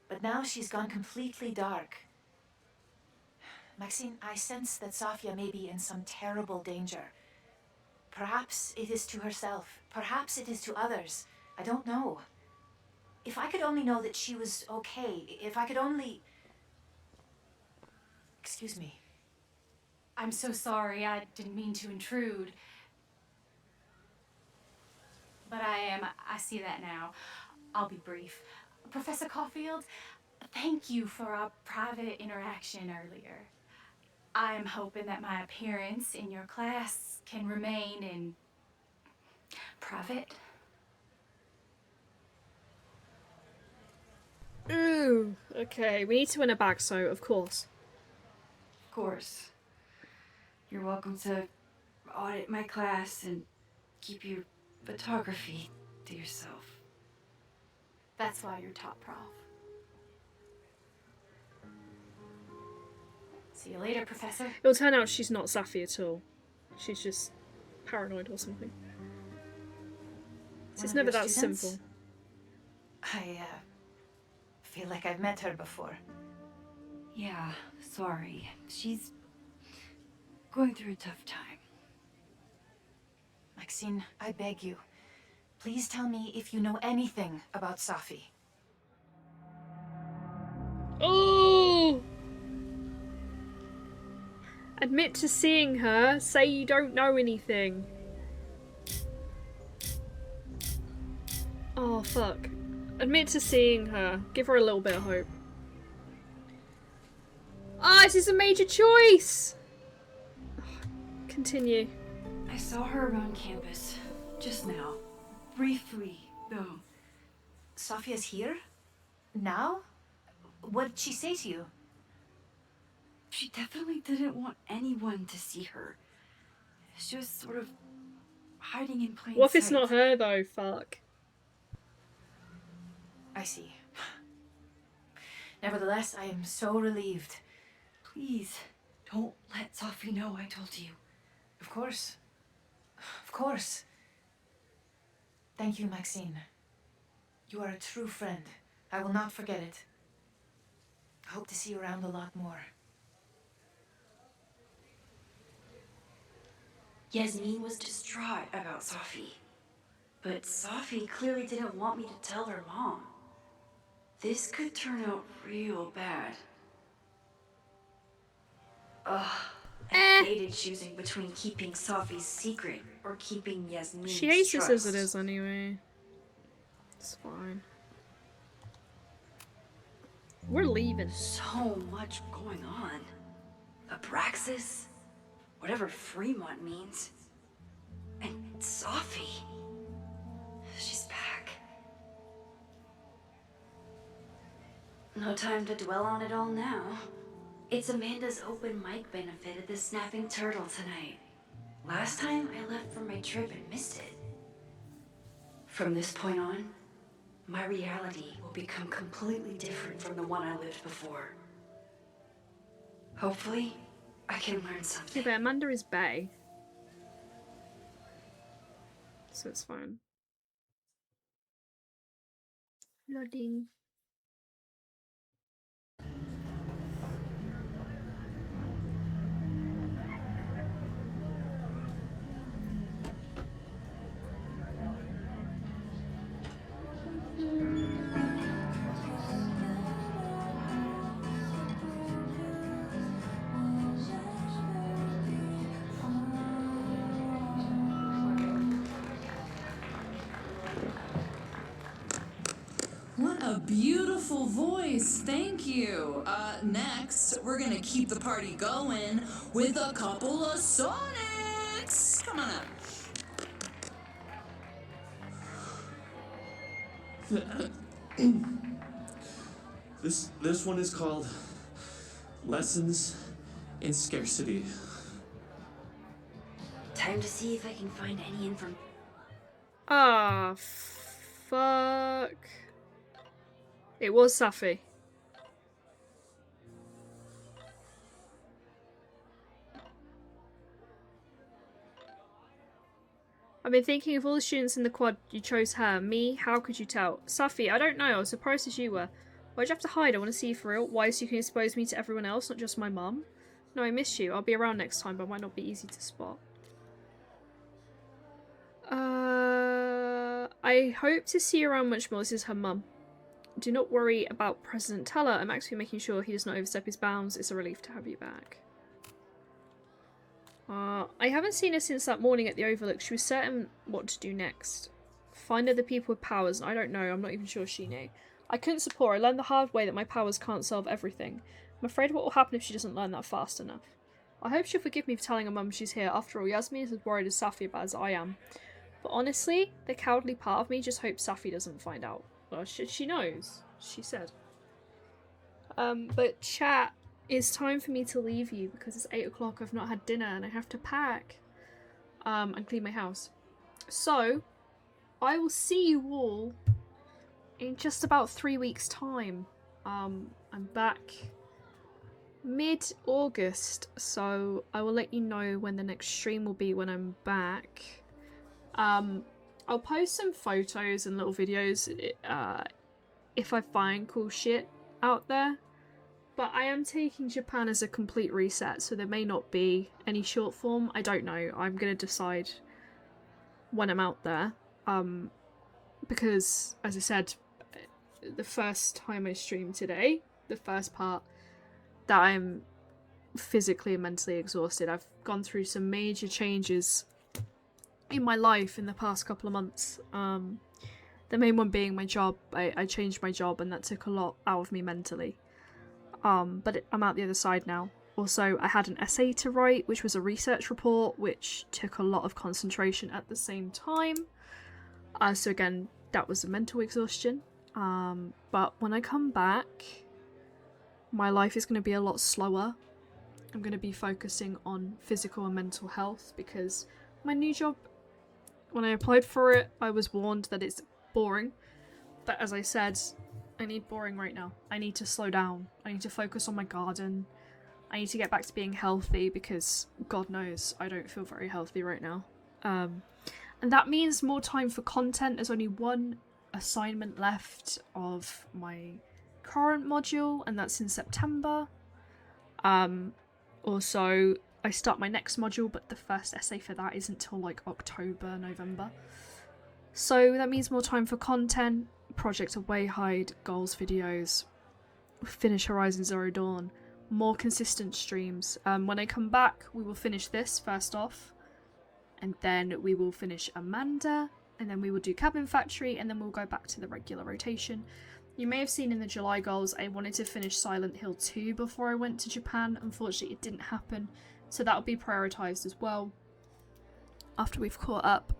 But now she's gone completely dark. Maxine, I sense that Safia may be in some terrible danger. Perhaps it is to herself. Perhaps it is to others. I don't know. If I could only know that she was okay, if I could only... Excuse me. I'm so sorry, I didn't mean to intrude. But I see that now. I'll be brief. Professor Caulfield, thank you for our private interaction earlier. I'm hoping that my appearance in your class can remain in private. Ooh, okay, we need to win it back, so of course. Of course. You're welcome to audit my class and keep your photography to yourself. That's why you're top prof. See you later, Professor. It'll turn out she's not Safi at all. She's just paranoid or something. So One it's of never your that students? simple. I feel like I've met her before. Yeah, sorry. She's going through a tough time. Maxine, I beg you. Please tell me if you know anything about Safi. Oh! Admit to seeing her. Say you don't know anything. Oh, fuck. Admit to seeing her. Give her a little bit of hope. Ah, this is a major choice! Continue. I saw her around campus just now. Briefly, though. Safia's here? Now? What did she say to you? She definitely didn't want anyone to see her. She was sort of hiding in plain sight. What if it's not her though? Fuck. I see. Nevertheless, I am so relieved. Please, don't let Safi know I told you. Of course. Of course. Thank you, Maxine. You are a true friend. I will not forget it. I hope to see you around a lot more. Yasmin was distraught about Safi. But Safi clearly didn't want me to tell her mom. This could turn out real bad. Ugh. I hated choosing between keeping Safi's secret or keeping Yasmin's She hates trust. this as it is anyway. It's fine. We're leaving. So much going on. Abraxas, whatever Fremont means. And Safi. She's back. No time to dwell on it all now. It's Amanda's open mic benefit at the Snapping Turtle tonight. Last time I left for my trip and missed it. From this point on, my reality will become completely different from the one I lived before. Hopefully, I can learn something. Yeah, but Amanda is bae. So it's fine. Loading. What a beautiful voice, thank you. Next, we're gonna keep the party going with a couple of sonnets. Come on up. This one is called Lessons in Scarcity. Time to see if I can find any information. Ah, fuck. It was Safi. I've been thinking of all the students in the quad, you chose her. Me? How could you tell? Safi, I don't know. I was surprised as you were. Why'd you have to hide? I want to see you for real. Why, so you can expose me to everyone else, not just my mum? No, I miss you. I'll be around next time, but might not be easy to spot. I hope to see you around much more. This is her mum. Do not worry about President Teller. I'm actually making sure he does not overstep his bounds. It's a relief to have you back. I haven't seen her since that morning at the Overlook. She was certain what to do next. Find other people with powers. I don't know. I'm not even sure she knew. I couldn't support her. I learned the hard way that my powers can't solve everything. I'm afraid what will happen if she doesn't learn that fast enough. I hope she'll forgive me for telling her mum she's here. After all, Yasmin is as worried as Safi about as I am. But honestly, the cowardly part of me just hopes Safi doesn't find out. Well, she knows. She said. But chat, it's time for me to leave you because it's 8 o'clock. I've not had dinner and I have to pack and clean my house. So, I will see you all in just about 3 weeks' time. I'm back mid-August, so I will let you know when the next stream will be when I'm back. I'll post some photos and little videos if I find cool shit out there, but I am taking Japan as a complete reset, so there may not be any short form. I don't know. I'm gonna decide when I'm out there, because as I said, the first time I streamed today, the first part, that I'm physically and mentally exhausted. I've gone through some major changes in my life in the past couple of months. The main one being my job. I changed my job and that took a lot out of me mentally. But I'm out the other side now. Also, I had an essay to write, which was a research report, which took a lot of concentration at the same time. So again, that was a mental exhaustion. But when I come back, my life is going to be a lot slower. I'm going to be focusing on physical and mental health because my new job, when I applied for it, I was warned that it's boring. But as I said, I need boring right now. I need to slow down. I need to focus on my garden. I need to get back to being healthy because God knows I don't feel very healthy right now. And that means more time for content. There's only one assignment left of my current module and that's in September. Also, I start my next module, but the first essay for that isn't till like October, November. So that means more time for content, Project Away Hide, goals videos, finish Horizon Zero Dawn, more consistent streams. When I come back, we will finish this first off, and then we will finish Amanda, and then we will do Cabin Factory, and then we'll go back to the regular rotation. You may have seen in the July goals, I wanted to finish Silent Hill 2 before I went to Japan. Unfortunately, it didn't happen, so that'll be prioritised as well after we've caught up.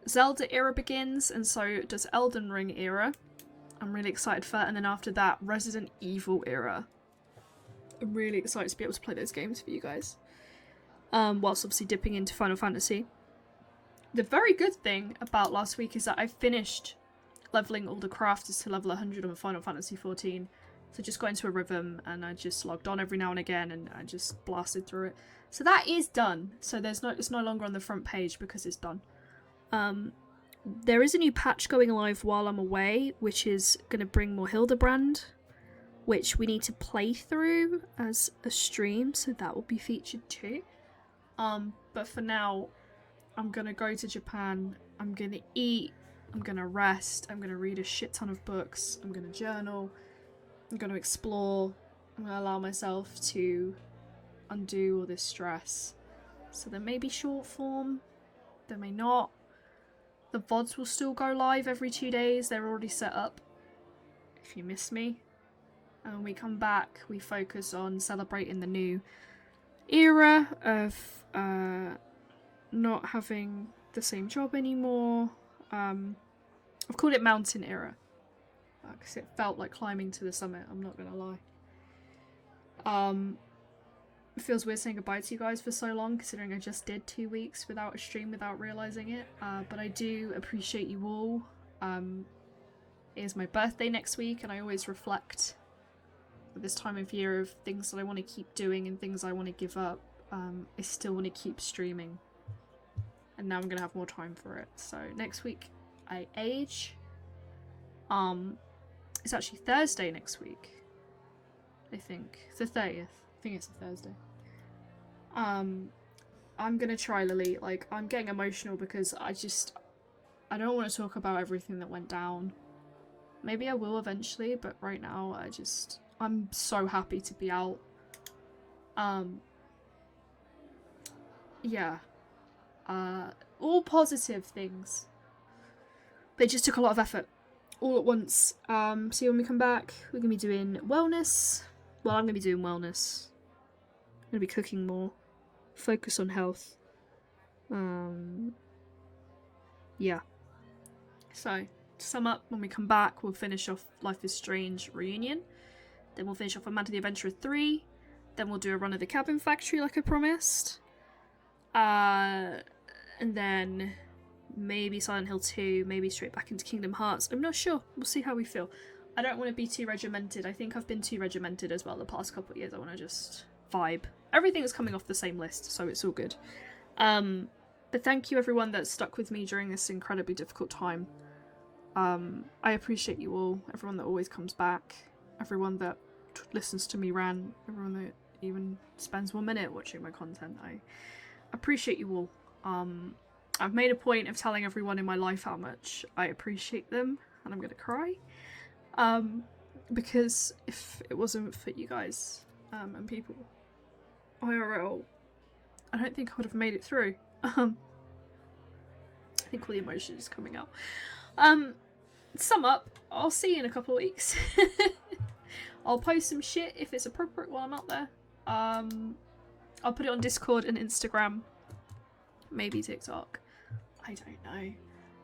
Zelda era begins, and so does Elden Ring era. I'm really excited for that, and then after that, Resident Evil era. I'm really excited to be able to play those games for you guys. Whilst obviously dipping into Final Fantasy. The very good thing about last week is that I finished leveling all the crafters to level 100 on Final Fantasy 14. So just got into a rhythm and I just logged on every now and again and I just blasted through it. So that is done. So it's no longer on the front page because it's done. There is a new patch going live while I'm away, which is going to bring more Hildebrand, which we need to play through as a stream, so that will be featured too. But for now, I'm going to go to Japan, I'm going to eat, I'm going to rest, I'm going to read a shit ton of books, I'm going to journal, I'm going to explore, I'm going to allow myself to undo all this stress. So there may be short form, there may not. The VODs will still go live every 2 days, they're already set up. If you miss me. And when we come back, we focus on celebrating the new era of not having the same job anymore. I've called it Mountain Era. Because it felt like climbing to the summit, I'm not gonna lie. It feels weird saying goodbye to you guys for so long, considering I just did 2 weeks without a stream without realising it. But I do appreciate you all. It is my birthday next week, and I always reflect at this time of year of things that I want to keep doing and things I want to give up. I still want to keep streaming. And now I'm going to have more time for it. So next week, I age. It's actually Thursday next week. I think. It's the 30th. I think it's a Thursday. I'm gonna try, Lily. Like, I'm getting emotional because I don't want to talk about everything that went down. Maybe I will eventually, but right now I'm so happy to be out. Yeah. All positive things. But it just took a lot of effort. All at once. So when we come back, we're gonna be doing wellness. Well, I'm gonna be doing wellness. I'm gonna be cooking more. Focus on health. Yeah. So, to sum up, when we come back, we'll finish off Life is Strange Reunion. Then we'll finish off Amanda the Adventurer 3. Then we'll do a run of the Cabin Factory like I promised. And then maybe Silent Hill 2, maybe straight back into Kingdom Hearts. I'm not sure. We'll see how we feel. I don't want to be too regimented. I think I've been too regimented as well the past couple of years. I want to just vibe. Everything's coming off the same list, so it's all good. But thank you everyone that stuck with me during this incredibly difficult time. I appreciate you all. Everyone that always comes back. Everyone that listens to me rant. Everyone that even spends 1 minute watching my content. I appreciate you all. I've made a point of telling everyone in my life how much I appreciate them, and I'm gonna cry. Because if it wasn't for you guys and people IRL, I don't think I would have made it through. I think all the emotion is coming out. Sum up, I'll see you in a couple of weeks. I'll post some shit if it's appropriate while I'm out there. I'll put it on Discord and Instagram, maybe TikTok, I don't know.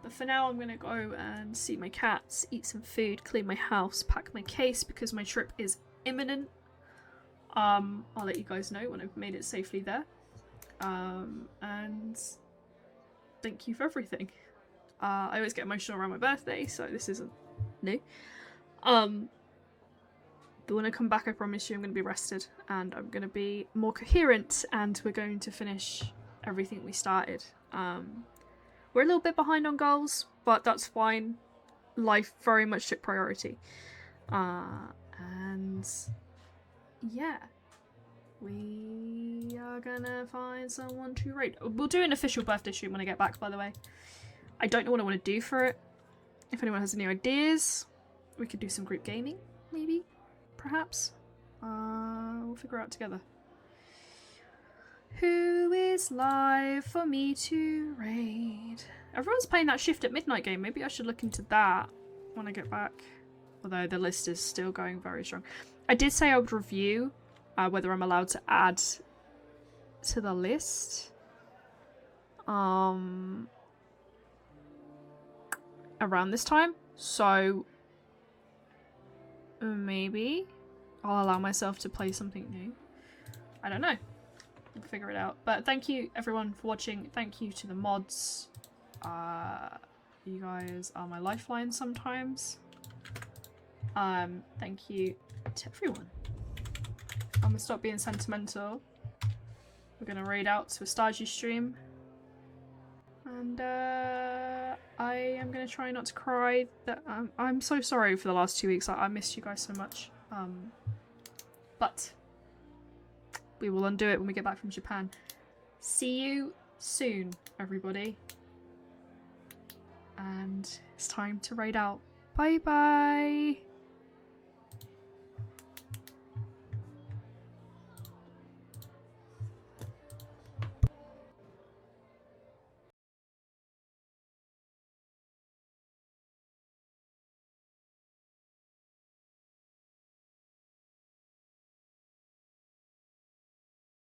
But for now I'm gonna go and see my cats, eat some food, clean my house, pack my case because my trip is imminent. I'll let you guys know when I've made it safely there. And thank you for everything. I always get emotional around my birthday, so this isn't new. But when I come back, I promise you I'm going to be rested and I'm going to be more coherent, and we're going to finish everything we started. We're a little bit behind on goals, but that's fine. Life very much took priority. And yeah, we are gonna find someone to raid. We'll do an official birthday stream when I get back, by the way. I don't know what I want to do for it. If anyone has any ideas, we could do some group gaming, maybe, perhaps. We'll figure it out together. Who is live for me to raid? Everyone's playing that Shift at Midnight game. Maybe I should look into that when I get back. Although the list is still going very strong. I did say I would review whether I'm allowed to add to the list. Around this time. So maybe I'll allow myself to play something new. I don't know. We'll figure it out. But thank you everyone for watching. Thank you to the mods. You guys are my lifeline sometimes. Thank you to everyone. I'm gonna stop being sentimental. We're gonna raid out to a Stardew stream. And I am gonna try not to cry. That I'm so sorry for the last 2 weeks. I missed you guys so much. But we will undo it when we get back from Japan. See you soon, everybody. And it's time to raid out. Bye bye.